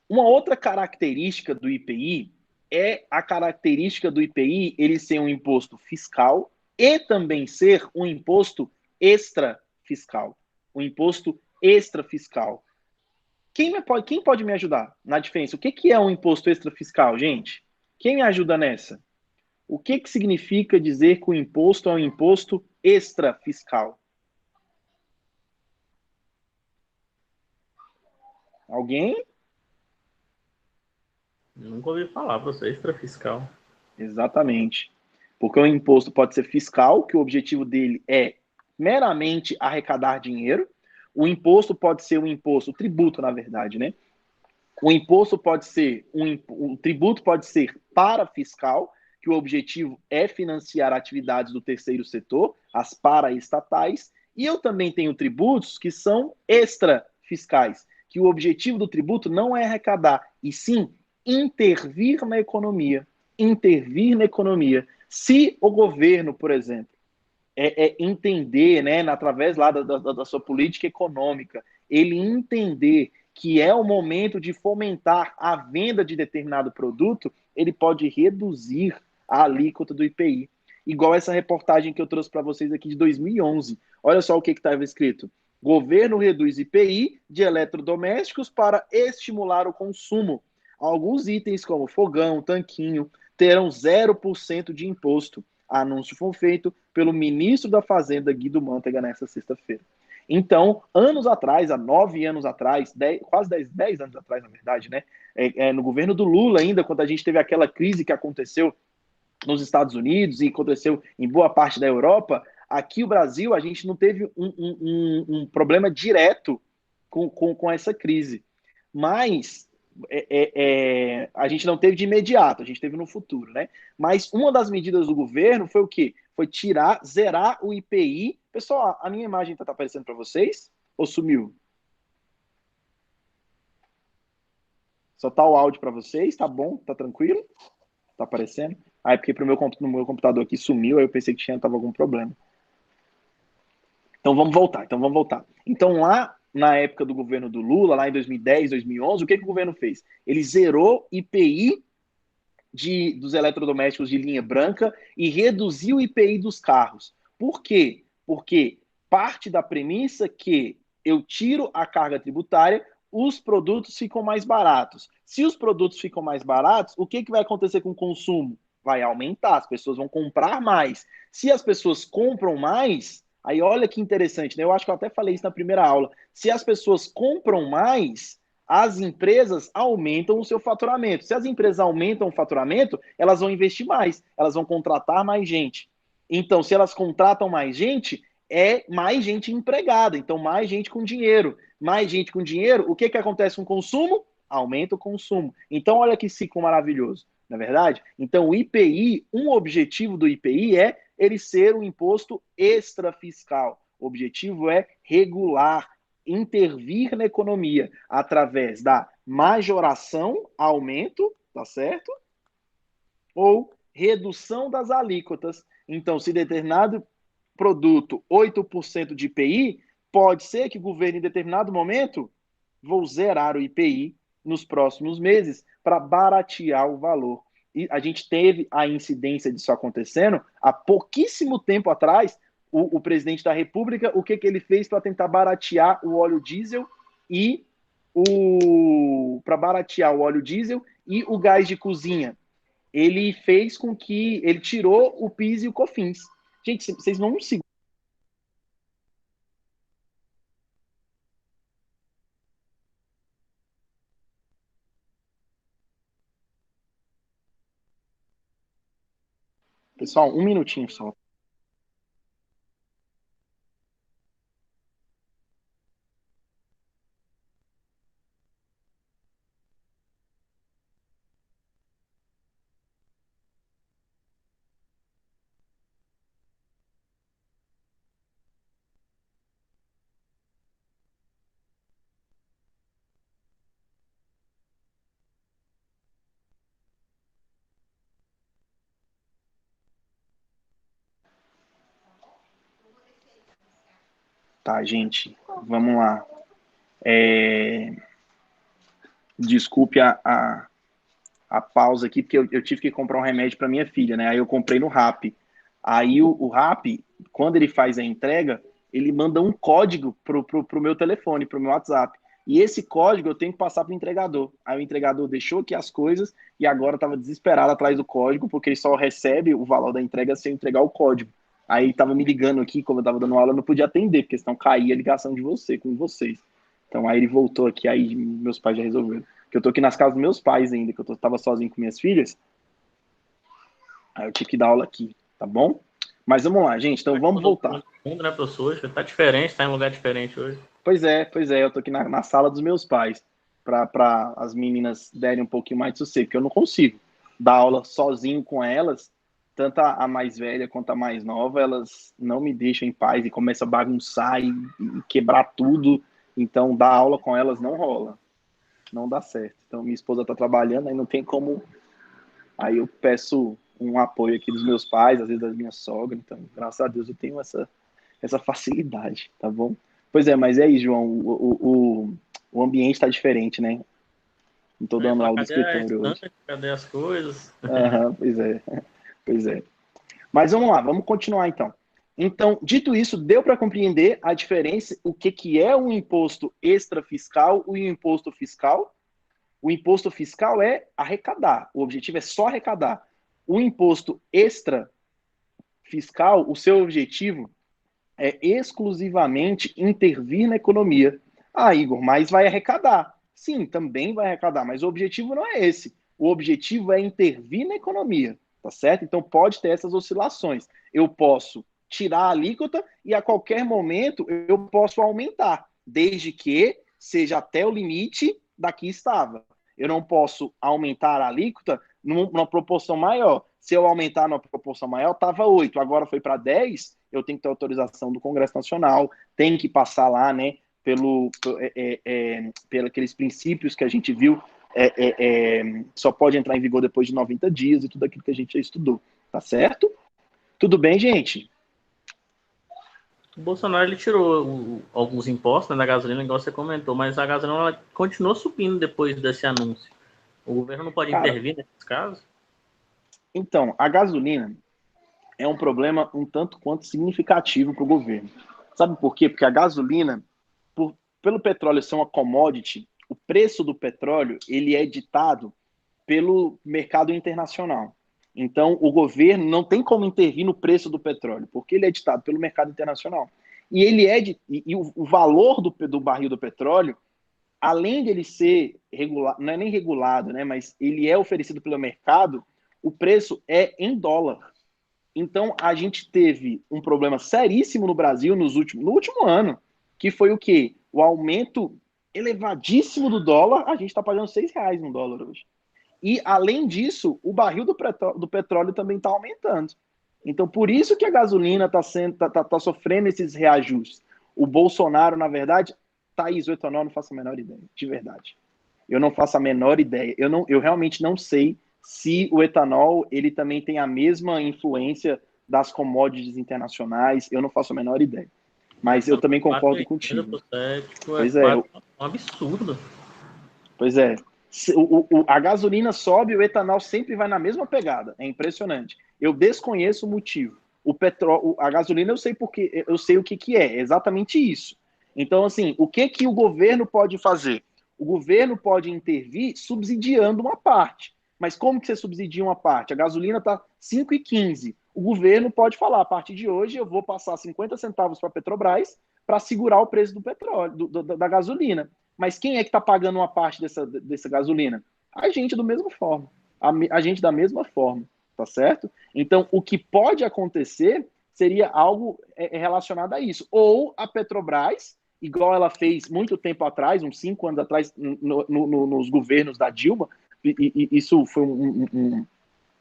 uma outra característica do IPI é a característica do IPI ele ser um imposto fiscal e também ser um imposto extra-fiscal. Um imposto extra-fiscal. Quem pode me ajudar na diferença? O que é um imposto extra-fiscal, gente? Quem me ajuda nessa? O que significa dizer que o imposto é um imposto extra-fiscal? Alguém? Nunca ouvi falar, você extrafiscal. Exatamente. Porque o imposto pode ser fiscal, que o objetivo dele é meramente arrecadar dinheiro. O imposto pode ser um imposto, o tributo, na verdade, né? O imposto pode ser, o tributo pode ser parafiscal, que o objetivo é financiar atividades do terceiro setor, as paraestatais. E eu também tenho tributos que são extrafiscais, que o objetivo do tributo não é arrecadar, e sim intervir na economia. Intervir na economia. Se o governo, por exemplo, entender, né, através lá da sua política econômica, ele entender que é o momento de fomentar a venda de determinado produto, ele pode reduzir a alíquota do IPI. Igual essa reportagem que eu trouxe para vocês aqui de 2011. Olha só o que estava escrito. Governo reduz IPI de eletrodomésticos para estimular o consumo. Alguns itens, como fogão, tanquinho, terão 0% de imposto. Anúncio foi feito pelo ministro da Fazenda, Guido Mantega, nessa sexta-feira. Então, anos atrás, há 9 anos atrás, quase 10 anos atrás, na verdade, né? No governo do Lula ainda, quando a gente teve aquela crise que aconteceu nos Estados Unidos e aconteceu em boa parte da Europa, aqui o Brasil, a gente não teve um problema direto com essa crise. Mas a gente não teve de imediato, a gente teve no futuro, né? Mas uma das medidas do governo foi o quê? Foi zerar o IPI. Pessoal, a minha imagem está aparecendo para vocês? Ou sumiu? Só tá o áudio para vocês, tá bom? Tá tranquilo? Tá aparecendo? Aí, porque no meu computador aqui sumiu, aí eu pensei que tava algum problema. Então vamos voltar. Então lá na época do governo do Lula, lá em 2010, 2011, o que o governo fez? Ele zerou IPI dos eletrodomésticos de linha branca e reduziu o IPI dos carros. Por quê? Porque parte da premissa que eu tiro a carga tributária, os produtos ficam mais baratos. Se os produtos ficam mais baratos, o que vai acontecer com o consumo? Vai aumentar, as pessoas vão comprar mais. Se as pessoas compram mais, aí olha que interessante, né? Eu acho que eu até falei isso na primeira aula. Se as pessoas compram mais, as empresas aumentam o seu faturamento. Se as empresas aumentam o faturamento, elas vão investir mais, elas vão contratar mais gente. Então, se elas contratam mais gente, é mais gente empregada, então mais gente com dinheiro. Mais gente com dinheiro, o que acontece com o consumo? Aumenta o consumo. Então, olha que ciclo maravilhoso, não é verdade? Então, o IPI, um objetivo do IPI é ele ser um imposto extrafiscal. O objetivo é regular, intervir na economia através da majoração, aumento, tá certo? Ou redução das alíquotas. Então, se determinado produto 8% de IPI, pode ser que o governo, em determinado momento, vou zerar o IPI nos próximos meses para baratear o valor. E a gente teve a incidência disso acontecendo há pouquíssimo tempo atrás. O presidente da República, o que ele fez para tentar baratear o óleo diesel e o gás de cozinha? Ele fez com que ele tirou o PIS e o COFINS. Gente, vocês não se Pessoal, um minutinho só. Tá, gente, vamos lá. Desculpe a pausa aqui, porque eu tive que comprar um remédio para minha filha, né? Aí eu comprei no Rappi. Aí o Rappi, quando ele faz a entrega, ele manda um código pro meu telefone, pro meu WhatsApp. E esse código eu tenho que passar pro entregador. Aí o entregador deixou aqui as coisas e agora estava desesperado atrás do código, porque ele só recebe o valor da entrega se eu entregar o código. Aí estava me ligando aqui, como eu estava dando aula, eu não podia atender, porque senão caía a ligação de com vocês. Então aí ele voltou aqui, aí meus pais já resolveram. Porque eu tô aqui nas casas dos meus pais ainda, que eu tava sozinho com minhas filhas. Aí eu tive que dar aula aqui, tá bom? Mas vamos lá, gente, então vamos voltar. Mundo, né, professor? Tá diferente, tá em um lugar diferente hoje. Pois é, eu tô aqui na sala dos meus pais, para as meninas derem um pouquinho mais de sossego, porque eu não consigo dar aula sozinho com elas, tanto a mais velha quanto a mais nova, elas não me deixam em paz e começam a bagunçar e quebrar tudo, então dar aula com elas não rola, não dá certo. Então minha esposa tá trabalhando, aí não tem como, aí eu peço um apoio aqui dos meus pais, às vezes das minhas sogras, então graças a Deus eu tenho essa facilidade, tá bom? Pois é, mas é aí, João, o ambiente está diferente, né? Não estou dando aula no escritório hoje. Cadê as coisas? Pois é, pois é. Mas vamos lá, vamos continuar então. Então, dito isso, deu para compreender a diferença, o que é um imposto extrafiscal e um imposto fiscal? O imposto fiscal é arrecadar, o objetivo é só arrecadar. O imposto extrafiscal, o seu objetivo é exclusivamente intervir na economia. Ah, Igor, mas vai arrecadar. Sim, também vai arrecadar, mas o objetivo não é esse. O objetivo é intervir na economia, tá certo? Então pode ter essas oscilações. Eu posso tirar a alíquota e a qualquer momento eu posso aumentar, desde que seja até o limite da que estava. Eu não posso aumentar a alíquota numa proporção maior. Se eu aumentar numa proporção maior, estava 8, agora foi para 10, eu tenho que ter autorização do Congresso Nacional, tem que passar lá, né, pelos aqueles princípios que a gente viu, só pode entrar em vigor depois de 90 dias e tudo aquilo que a gente já estudou, tá certo? Tudo bem, gente? O Bolsonaro ele tirou alguns impostos, né, da gasolina, igual você comentou, mas a gasolina ela continuou subindo depois desse anúncio. O governo não pode intervir nesses casos? Então, a gasolina é um problema um tanto quanto significativo para o governo. Sabe por quê? Porque a gasolina, pelo petróleo ser uma commodity, o preço do petróleo ele é ditado pelo mercado internacional. Então, o governo não tem como intervir no preço do petróleo, porque ele é ditado pelo mercado internacional. E ele o valor do barril do petróleo, além dele ser regulado, não é nem regulado, né, mas ele é oferecido pelo mercado, o preço é em dólar. Então, a gente teve um problema seríssimo no Brasil no último ano, que foi o quê? O aumento elevadíssimo do dólar, a gente está pagando R$6 no dólar hoje. E, além disso, o barril do petróleo também está aumentando. Então, por isso que a gasolina está sofrendo esses reajustes. O Bolsonaro, na verdade, Thaís, o etanol, não faço a menor ideia, de verdade. Eu não faço a menor ideia. Eu realmente não sei se o etanol ele também tem a mesma influência das commodities internacionais. Eu não faço a menor ideia. Mas eu também concordo contigo. Pois é. Um absurdo. Pois é. A gasolina sobe e o etanol sempre vai na mesma pegada. É impressionante. Eu desconheço o motivo. A gasolina eu sei porque eu sei o que é exatamente isso. Então, assim, o que o governo pode fazer? O governo pode intervir subsidiando uma parte. Mas como que você subsidia uma parte? A gasolina está 5,15. O governo pode falar, a partir de hoje eu vou passar 50 centavos para a Petrobras para segurar o preço do petróleo, da gasolina. Mas quem é que está pagando uma parte dessa gasolina? A gente do mesmo forma. A gente da mesma forma, tá certo? Então, o que pode acontecer seria algo relacionado a isso. Ou a Petrobras, igual ela fez muito tempo atrás, uns 5 anos atrás, nos governos da Dilma, e isso foi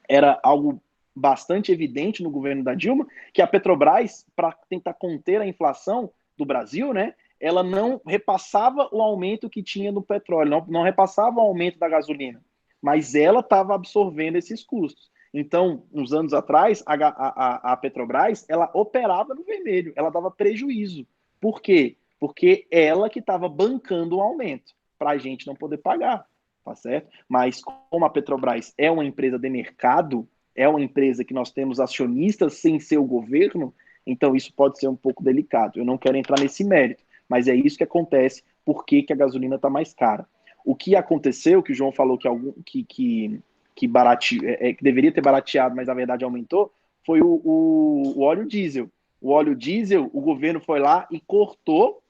era algo bastante evidente no governo da Dilma, que a Petrobras, para tentar conter a inflação do Brasil, né, ela não repassava o aumento que tinha no petróleo, não repassava o aumento da gasolina, mas ela estava absorvendo esses custos. Então, uns anos atrás, a Petrobras, ela operava no vermelho, ela dava prejuízo. Por quê? Porque ela que estava bancando o aumento, para a gente não poder pagar. tá certo? Mas como a Petrobras é uma empresa de mercado, é uma empresa que nós temos acionistas sem ser o governo, então isso pode ser um pouco delicado. Eu não quero entrar nesse mérito, mas é isso que acontece, por que a gasolina está mais cara. O que aconteceu, que o João falou que deveria ter barateado, mas na verdade aumentou, foi o óleo diesel. O óleo diesel, o governo foi lá e cortou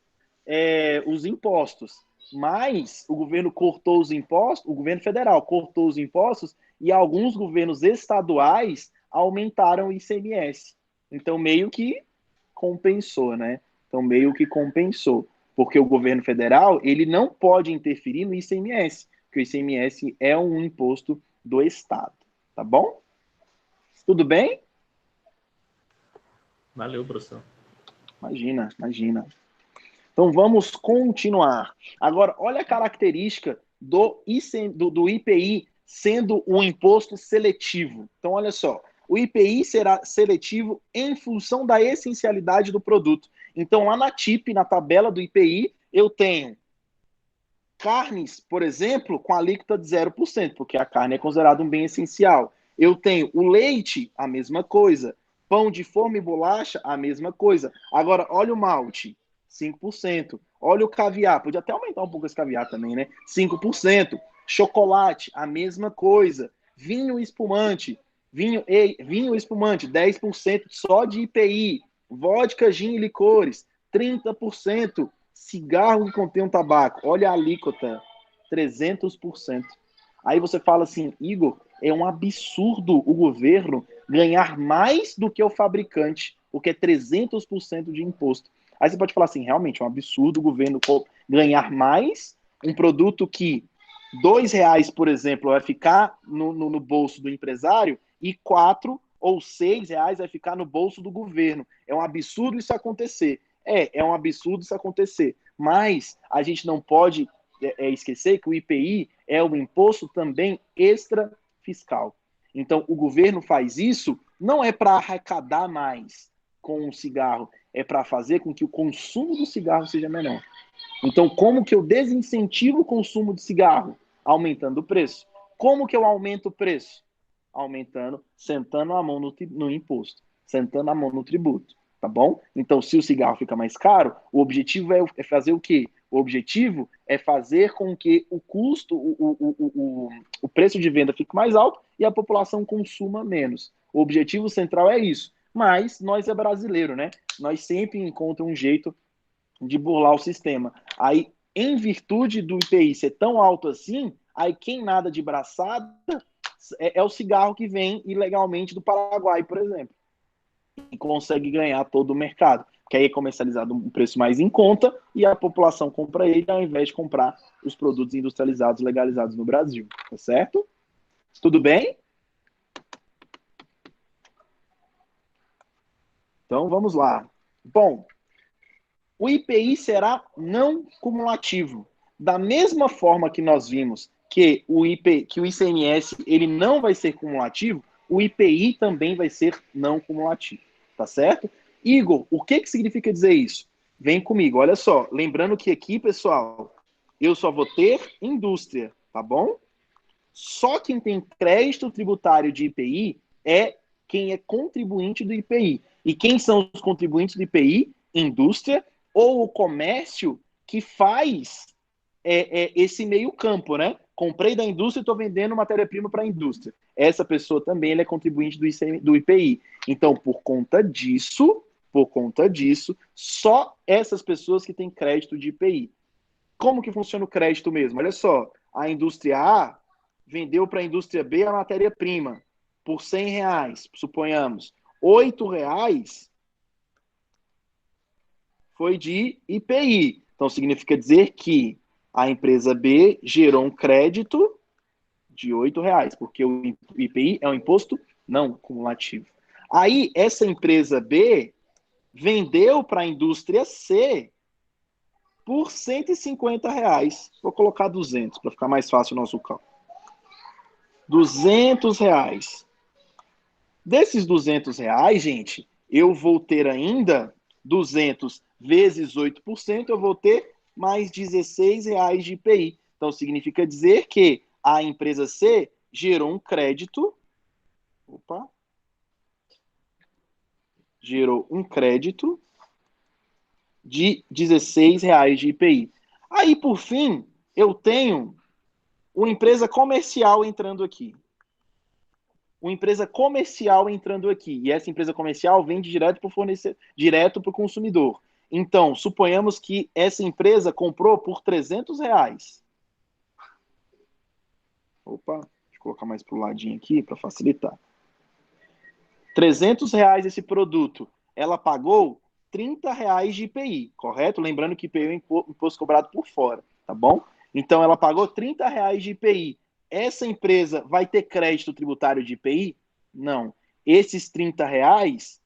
os impostos. Mas o governo cortou os impostos, o governo federal cortou os impostos e alguns governos estaduais aumentaram o ICMS. Então, meio que compensou, né? Então, meio que compensou. Porque o governo federal, ele não pode interferir no ICMS, porque o ICMS é um imposto do Estado. Tá bom? Tudo bem? Valeu, professor. Imagina, imagina. Então vamos continuar. Agora, olha a característica do IPI sendo um imposto seletivo. Então, olha só, o IPI será seletivo em função da essencialidade do produto. Então, lá na TIP, na tabela do IPI, eu tenho carnes, por exemplo, com alíquota de 0%, porque a carne é considerada um bem essencial. Eu tenho o leite, a mesma coisa. Pão de forma e bolacha, a mesma coisa. Agora, olha o malte, 5%. Olha o caviar, podia até aumentar um pouco esse caviar também, né? 5%. Chocolate, a mesma coisa. Vinho espumante, vinho espumante, 10% só de IPI. Vodka, gin e licores, 30%. Cigarro que contém um tabaco, olha a alíquota, 300%. Aí você fala assim, Igor, é um absurdo o governo ganhar mais do que o fabricante, porque é 300% de imposto. Aí você pode falar assim, realmente é um absurdo o governo ganhar mais um produto que R$ 2, por exemplo, vai ficar no bolso do empresário e R$ 4 ou R$ 6 vai ficar no bolso do governo. É um absurdo isso acontecer. É um absurdo isso acontecer. Mas a gente não pode esquecer que o IPI é um imposto também extra fiscal. Então, o governo faz isso não é para arrecadar mais com o cigarro, é para fazer com que o consumo do cigarro seja menor. Então, como que eu desincentivo o consumo de cigarro? Aumentando o preço. Como que eu aumento o preço? Aumentando, sentando a mão no imposto, sentando a mão no tributo, tá bom? Então, se o cigarro fica mais caro, o objetivo é fazer o quê? O objetivo é fazer com que o custo, o preço de venda fique mais alto e a população consuma menos. O objetivo central é isso. Mas nós é brasileiro, né? Nós sempre encontramos um jeito de burlar o sistema. Aí, em virtude do IPI ser tão alto assim, aí quem nada de braçada é o cigarro que vem ilegalmente do Paraguai, por exemplo, e consegue ganhar todo o mercado, que aí é comercializado um preço mais em conta e a população compra ele ao invés de comprar os produtos industrializados legalizados no Brasil, tá certo? Tudo bem? Então, vamos lá. Bom, o IPI será não cumulativo. Da mesma forma que nós vimos que o ICMS ele não vai ser cumulativo, o IPI também vai ser não cumulativo. Tá certo? Igor, o que significa dizer isso? Vem comigo, olha só. Lembrando que aqui, pessoal, eu só vou ter indústria, tá bom? Só quem tem crédito tributário de IPI é quem é contribuinte do IPI. E quem são os contribuintes do IPI? Indústria ou o comércio que faz esse meio campo, né? Comprei da indústria e estou vendendo matéria-prima para a indústria. Essa pessoa também é contribuinte do IPI. Então, por conta disso, só essas pessoas que têm crédito de IPI. Como que funciona o crédito mesmo? Olha só, a indústria A vendeu para a indústria B a matéria-prima por R$ 100, suponhamos. R$ 8 foi de IPI. Então, significa dizer que a empresa B gerou um crédito de R$ 8, porque o IPI é um imposto não cumulativo. Aí, essa empresa B vendeu para a indústria C por R$ 150. Vou colocar 200 para ficar mais fácil o nosso cálculo. R$ 200. Desses R$ 200, gente, eu vou ter ainda 200 vezes 8%, eu vou ter mais R$ 16 de IPI. Então, significa dizer que a empresa C gerou um crédito. Opa. Gerou um crédito de R$16 de IPI. Aí, por fim, eu tenho uma empresa comercial entrando aqui. Uma empresa comercial entrando aqui. E essa empresa comercial vende direto para o fornecedor, direto para o consumidor. Então, suponhamos que essa empresa comprou por R$300. Opa, deixa eu colocar mais para o ladinho aqui para facilitar. R$300 esse produto. Ela pagou R$30 de IPI, correto? Lembrando que IPI é imposto cobrado por fora, tá bom? Então, ela pagou R$30 de IPI. Essa empresa vai ter crédito tributário de IPI? Não. Esses R$30,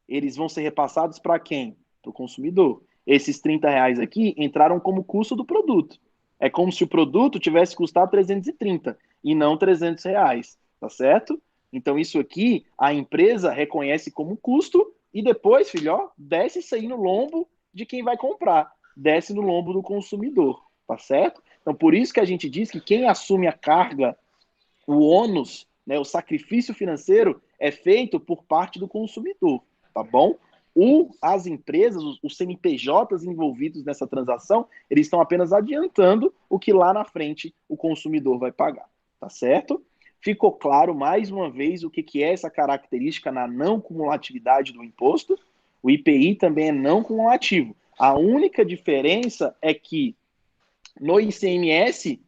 eles vão ser repassados para quem? Para o consumidor. Esses R$30 aqui entraram como custo do produto. É como se o produto tivesse custado 330 e não R$300, tá certo? Então, isso aqui, a empresa reconhece como custo e depois, filho, ó, desce isso aí no lombo de quem vai comprar. Desce no lombo do consumidor, tá certo? Então, por isso que a gente diz que quem assume a carga, o ônus, né, o sacrifício financeiro é feito por parte do consumidor, tá bom? As empresas, os CNPJs envolvidos nessa transação, eles estão apenas adiantando o que lá na frente o consumidor vai pagar, tá certo? Ficou claro, mais uma vez, o que é essa característica na não cumulatividade do imposto? O IPI também é não cumulativo. A única diferença é que no ICMS,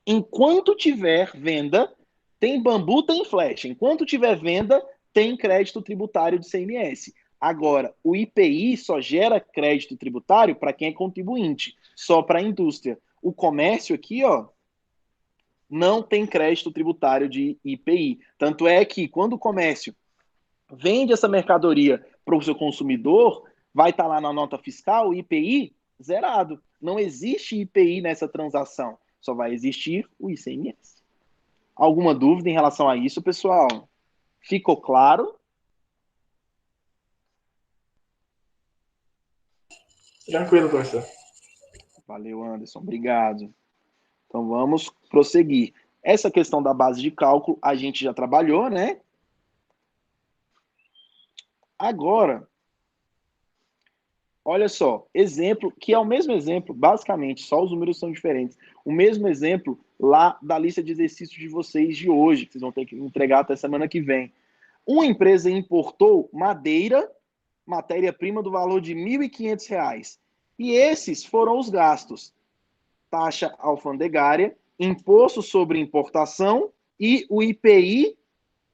enquanto tiver venda, tem bambu, tem flecha. Enquanto tiver venda, tem crédito tributário de ICMS. Agora, o IPI só gera crédito tributário para quem é contribuinte, só para a indústria. O comércio aqui, ó, não tem crédito tributário de IPI. Tanto é que quando o comércio vende essa mercadoria para o seu consumidor, vai estar lá na nota fiscal, IPI zerado. Não existe IPI nessa transação, só vai existir o ICMS. Alguma dúvida em relação a isso, pessoal? Ficou claro? Tranquilo, professor. Valeu, Anderson. Obrigado. Então vamos prosseguir. Essa questão da base de cálculo a gente já trabalhou, né? Agora, olha só, exemplo, que é o mesmo exemplo, basicamente, só os números são diferentes. O mesmo exemplo lá da lista de exercícios de vocês de hoje, que vocês vão ter que entregar até semana que vem. Uma empresa importou madeira, matéria-prima do valor de R$1.500. E esses foram os gastos. Taxa alfandegária, imposto sobre importação e o IPI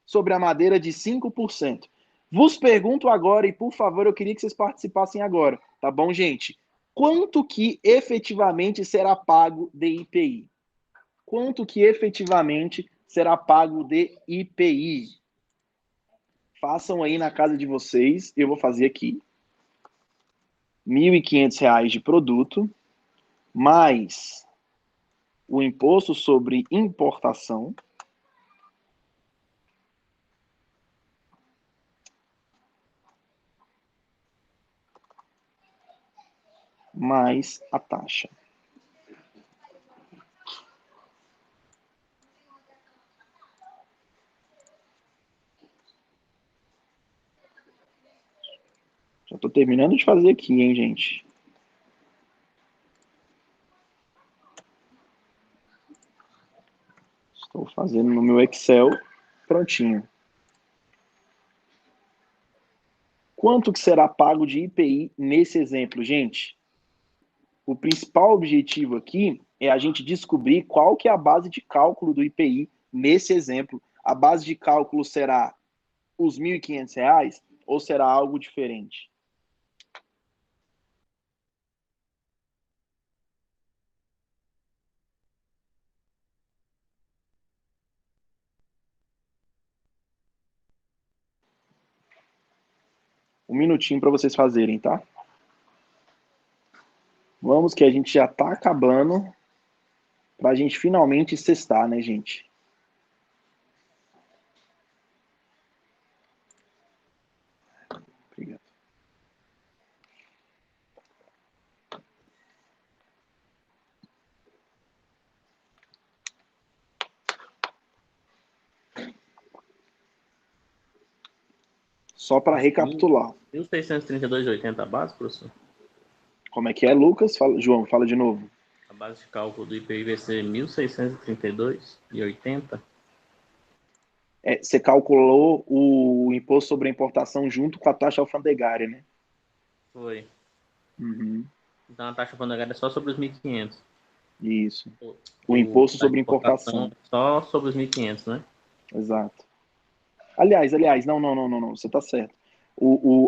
sobre a madeira de 5%. Vos pergunto agora, e por favor, eu queria que vocês participassem agora, tá bom, gente? Quanto que efetivamente será pago de IPI? Quanto que efetivamente será pago de IPI? Façam aí na casa de vocês, eu vou fazer aqui. R$1.500 de produto, mais o imposto sobre importação, mais a taxa. Já estou terminando de fazer aqui, hein, gente? Estou fazendo no meu Excel, prontinho. Quanto que será pago de IPI nesse exemplo, gente? O principal objetivo aqui é a gente descobrir qual que é a base de cálculo do IPI nesse exemplo. A base de cálculo será os R$1.500 ou será algo diferente? Um minutinho para vocês fazerem, tá? Vamos que a gente já está acabando para a gente finalmente sextar, né, gente? Obrigado. Só para recapitular. 1.632,80 a base, professor? Como é que é, Lucas? João, fala de novo. A base de cálculo do IPI vai ser 1.632,80. Você calculou o imposto sobre a importação junto com a taxa alfandegária, né? Foi. Uhum. Então a taxa alfandegária é só sobre os 1.500. Isso. O imposto sobre importação importação. Só sobre os 1.500, né? Exato. Aliás, não. Você está certo.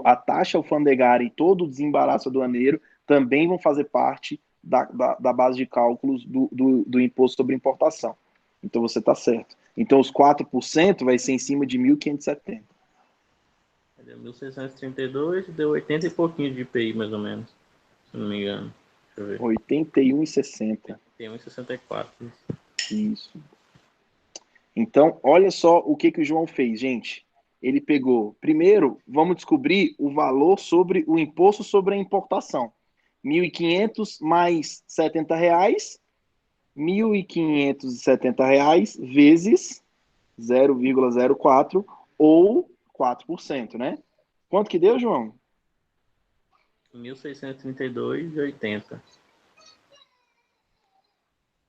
A taxa alfandegária e todo o desembaraço aduaneiro também vão fazer parte da base de cálculos do imposto sobre importação. Então você está certo. Então os 4% vai ser em cima de 1.570. Deu 1.632, deu 80 e pouquinho de IPI, mais ou menos. Se não me engano. Deixa eu ver. 81,60. Tem 1,64. Isso. Então, olha só o que o João fez, gente. Ele pegou, primeiro, vamos descobrir o valor sobre o imposto sobre a importação. 1.500 mais R$ 70, R$ 1.570 vezes 0,04 ou 4%, né? Quanto que deu, João? 1.632,80.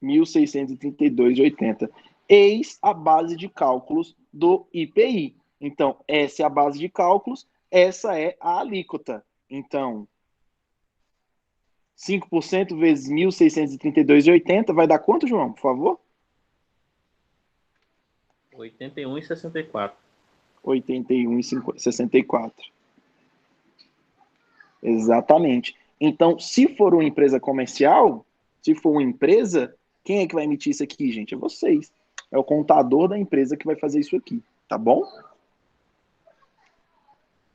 1.632,80. Eis a base de cálculos do IPI. Então, essa é a base de cálculos, essa é a alíquota. Então, 5% vezes 1.632,80 vai dar quanto, João, por favor? 81,64. 81,64. Exatamente. Então, se for uma empresa comercial, se for uma empresa, quem é que vai emitir isso aqui, gente? É vocês. É o contador da empresa que vai fazer isso aqui, tá bom?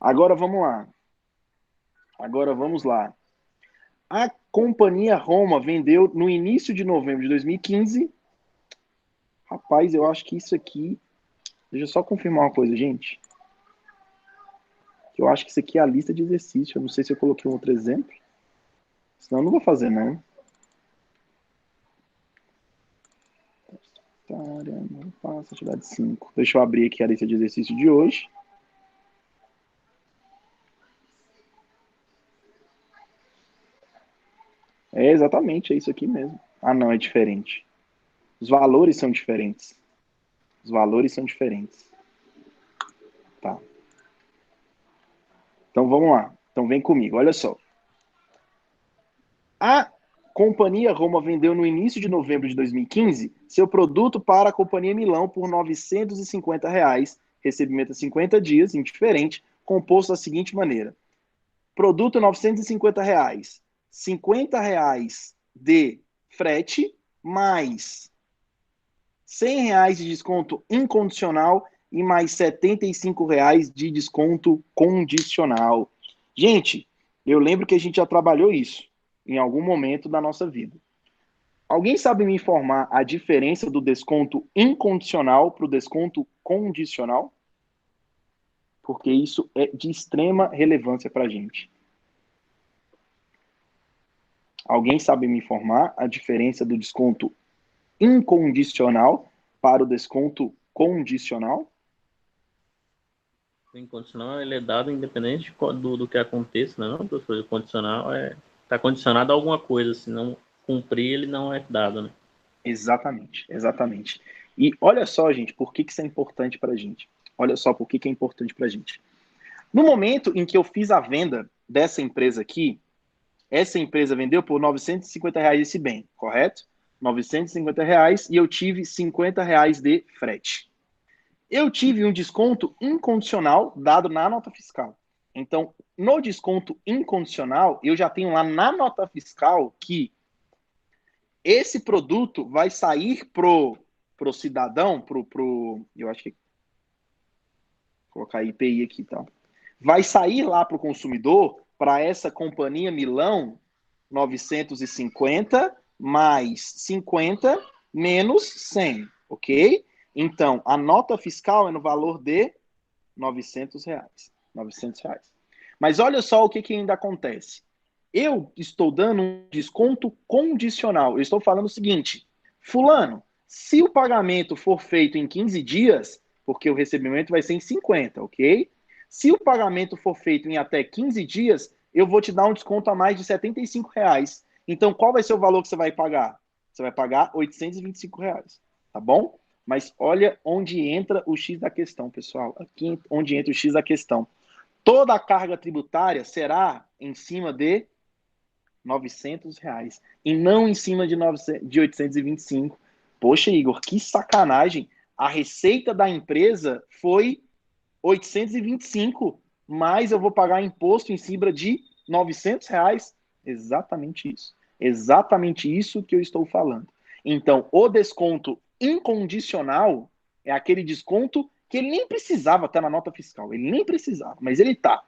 Agora vamos lá. A companhia Roma vendeu no início de novembro de 2015. Rapaz, eu acho que isso aqui... Deixa eu só confirmar uma coisa, gente. Eu acho que isso aqui é a lista de exercício. Eu não sei se eu coloquei um outro exemplo. Senão eu não vou fazer, não. Atividade 5. Deixa eu abrir aqui a lista de exercício de hoje. É exatamente, é isso aqui mesmo. Ah, não, é diferente. Os valores são diferentes. Tá. Então vamos lá. Então vem comigo, olha só. A companhia Roma vendeu no início de novembro de 2015 seu produto para a companhia Milão por R$ 950, recebimento a 50 dias, indiferente, composto da seguinte maneira. Produto R$ 950, R$ 50 de frete, mais R$ 100 de desconto incondicional e mais R$ 75 de desconto condicional. Gente, eu lembro que a gente já trabalhou isso em algum momento da nossa vida. Alguém sabe me informar a diferença do desconto incondicional para o desconto condicional? Porque isso é de extrema relevância para a gente. Alguém sabe me informar a diferença do desconto incondicional para o desconto condicional? O incondicional ele é dado independente do que aconteça, né? Não, professor? O condicional está condicionado a alguma coisa, se não cumprir, ele não é dado, né? Exatamente. E olha só, gente, por que isso é importante para a gente. Olha só por que é importante para a gente. No momento em que eu fiz a venda dessa empresa aqui, essa empresa vendeu por R$ 950 esse bem, correto? R$ 950 e eu tive R$ 50 de frete. Eu tive um desconto incondicional dado na nota fiscal. Então, no desconto incondicional, eu já tenho lá na nota fiscal que esse produto vai sair pro cidadão, eu acho que vou colocar IPI aqui, tá? Vai sair lá pro consumidor, para essa companhia Milão, 950 mais 50 menos 100, ok? Então, a nota fiscal é no valor de R$ 900. Mas olha só o que ainda acontece. Eu estou dando um desconto condicional. Eu estou falando o seguinte, fulano, se o pagamento for feito em 15 dias, porque o recebimento vai ser em 50, ok? Se o pagamento for feito em até 15 dias, eu vou te dar um desconto a mais de R$ 75. Então, qual vai ser o valor que você vai pagar? Você vai pagar R$ 825, tá bom? Mas olha onde entra o X da questão, pessoal. Aqui onde entra o X da questão. Toda a carga tributária será em cima de R$ 900 e não em cima de 825. Poxa, Igor, que sacanagem. A receita da empresa foi 825, mas eu vou pagar imposto em cima de R$ 900. Exatamente isso. Exatamente isso que eu estou falando. Então, o desconto incondicional é aquele desconto que ele nem precisava estar na nota fiscal. Ele nem precisava, mas ele está.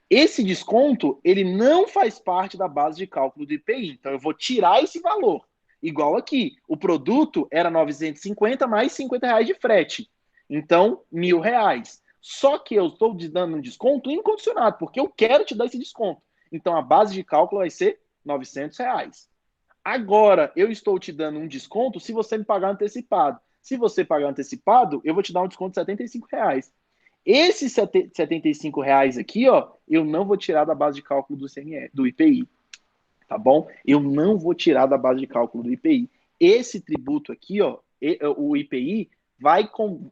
Esse desconto, ele não faz parte da base de cálculo do IPI. Então, eu vou tirar esse valor. Igual aqui, o produto era 950 mais R$ 50 de frete. Então, R$ 1.000. Só que eu estou te dando um desconto incondicionado, porque eu quero te dar esse desconto. Então, a base de cálculo vai ser R$ 900. Agora, eu estou te dando um desconto se você me pagar antecipado. Se você pagar antecipado, eu vou te dar um desconto de R$ 75. Esses R$ 75 aqui, ó, eu não vou tirar da base de cálculo do IPI, tá bom? Eu não vou tirar da base de cálculo do IPI. Esse tributo aqui, ó, o IPI vai com...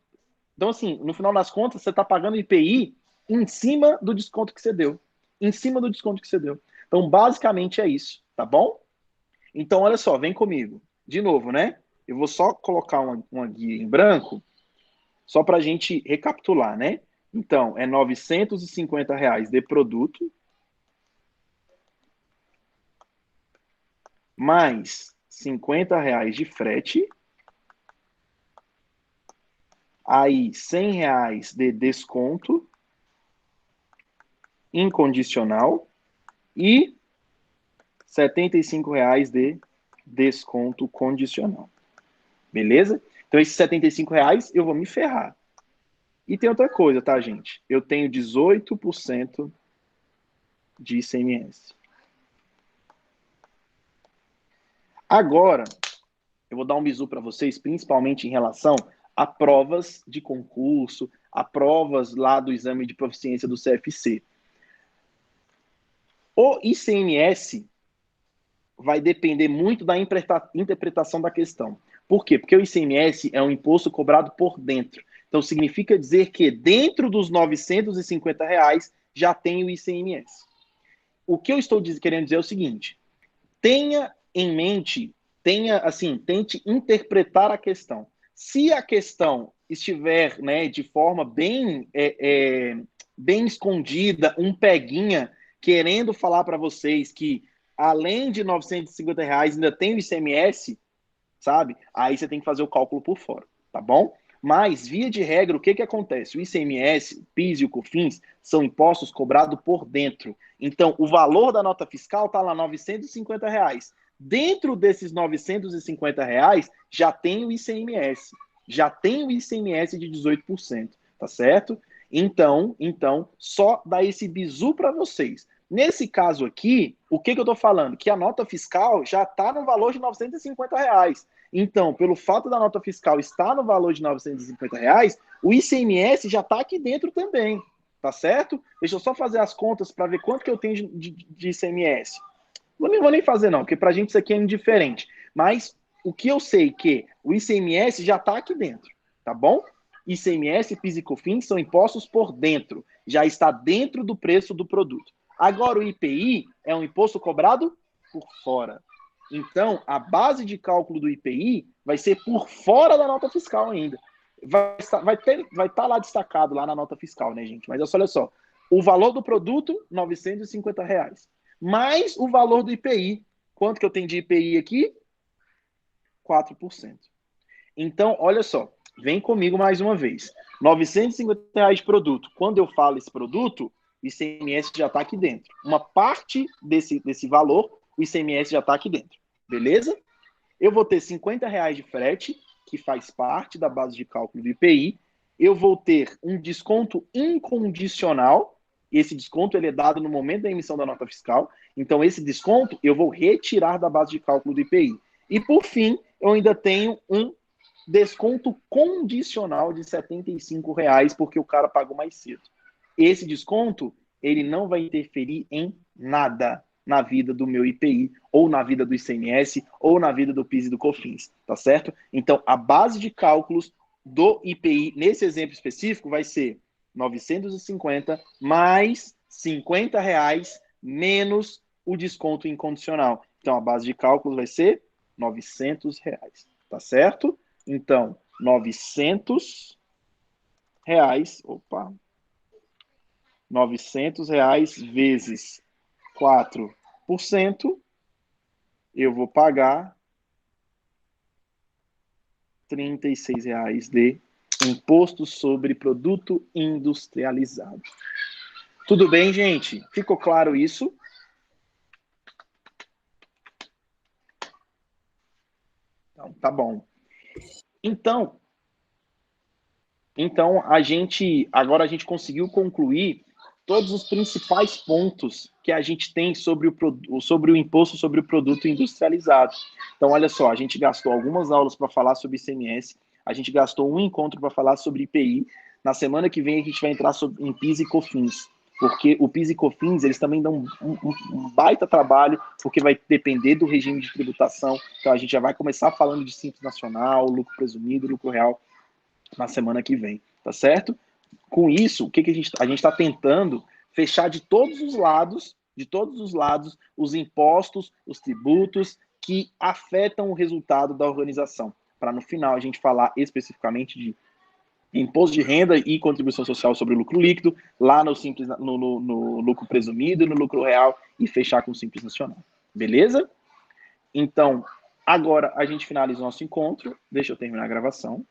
Então, assim, no final das contas, você está pagando IPI em cima do desconto que você deu. Em cima do desconto que você deu. Então, basicamente é isso, tá bom? Então, olha só, vem comigo. De novo, né? Eu vou só colocar uma guia em branco, só para a gente recapitular, né? Então, é R$ 950 de produto, mais R$ 50 de frete, aí R$ 100 de desconto incondicional e R$ 75 de desconto condicional. Beleza? Então, esses R$ 75 eu vou me ferrar. E tem outra coisa, tá, gente? Eu tenho 18% de ICMS. Agora, eu vou dar um bizu para vocês, principalmente em relação a provas de concurso, a provas lá do exame de proficiência do CFC. O ICMS vai depender muito da interpretação da questão. Por quê? Porque o ICMS é um imposto cobrado por dentro. Então, significa dizer que dentro dos R$ 950 já tem o ICMS. O que eu estou querendo dizer é o seguinte: tenha em mente, tente interpretar a questão. Se a questão estiver, né, de forma bem escondida, um peguinha, querendo falar para vocês que além de R$ 950 ainda tem o ICMS, sabe? Aí você tem que fazer o cálculo por fora, tá bom? Mas, via de regra, o que acontece? O ICMS, PIS e o COFINS são impostos cobrados por dentro. Então, o valor da nota fiscal está lá R$ 950. Dentro desses R$ 950 já tem o ICMS. Já tem o ICMS de 18%, tá certo? Então, só dá esse bizu para vocês. Nesse caso aqui, o que eu estou falando? Que a nota fiscal já está no valor de R$ 950. Então, pelo fato da nota fiscal estar no valor de R$ 950, o ICMS já está aqui dentro também, tá certo? Deixa eu só fazer as contas para ver quanto que eu tenho de ICMS. Não vou nem fazer não, porque para a gente isso aqui é indiferente. Mas o que eu sei que o ICMS já está aqui dentro, tá bom? ICMS, PIS e COFINS são impostos por dentro, já está dentro do preço do produto. Agora, o IPI é um imposto cobrado por fora. Então, a base de cálculo do IPI vai ser por fora da nota fiscal ainda. Vai estar lá destacado lá na nota fiscal, né, gente? Mas olha só, o valor do produto, R$ 950, mais o valor do IPI. Quanto que eu tenho de IPI aqui? 4%. Então, olha só, vem comigo mais uma vez. R$ 950 de produto. Quando eu falo esse produto, o ICMS já está aqui dentro. Uma parte desse valor, o ICMS já está aqui dentro. Beleza? Eu vou ter R$ 50 de frete, que faz parte da base de cálculo do IPI. Eu vou ter um desconto incondicional. Esse desconto ele é dado no momento da emissão da nota fiscal. Então, esse desconto eu vou retirar da base de cálculo do IPI. E, por fim, eu ainda tenho um desconto condicional de R$ 75, porque o cara pagou mais cedo. esse desconto, ele não vai interferir em nada na vida do meu IPI, ou na vida do ICMS, ou na vida do PIS e do COFINS, tá certo? Então, a base de cálculos do IPI, nesse exemplo específico, vai ser 950 mais R$50 menos o desconto incondicional. Então, a base de cálculos vai ser R$900, tá certo? Então, R$900, R$900 vezes 4%, eu vou pagar R$36 de imposto sobre produto industrializado. Tudo bem, gente? Ficou claro isso? Então, tá bom. Então agora a gente conseguiu concluir todos os principais pontos que a gente tem sobre o imposto sobre o produto industrializado. Então, olha só, a gente gastou algumas aulas para falar sobre ICMS, a gente gastou um encontro para falar sobre IPI. Na semana que vem a gente vai entrar em PIS e COFINS, porque o PIS e COFINS, eles também dão um baita trabalho, porque vai depender do regime de tributação. Então, a gente já vai começar falando de Simples Nacional, lucro presumido, lucro real, na semana que vem, tá certo? Com isso, o que a gente está tentando fechar de todos os lados, os impostos, os tributos que afetam o resultado da organização, para no final a gente falar especificamente de imposto de renda e contribuição social sobre o lucro líquido, lá no simples, no lucro presumido, no lucro real, e fechar com o Simples Nacional. Beleza? Então, agora a gente finaliza o nosso encontro. Deixa eu terminar a gravação.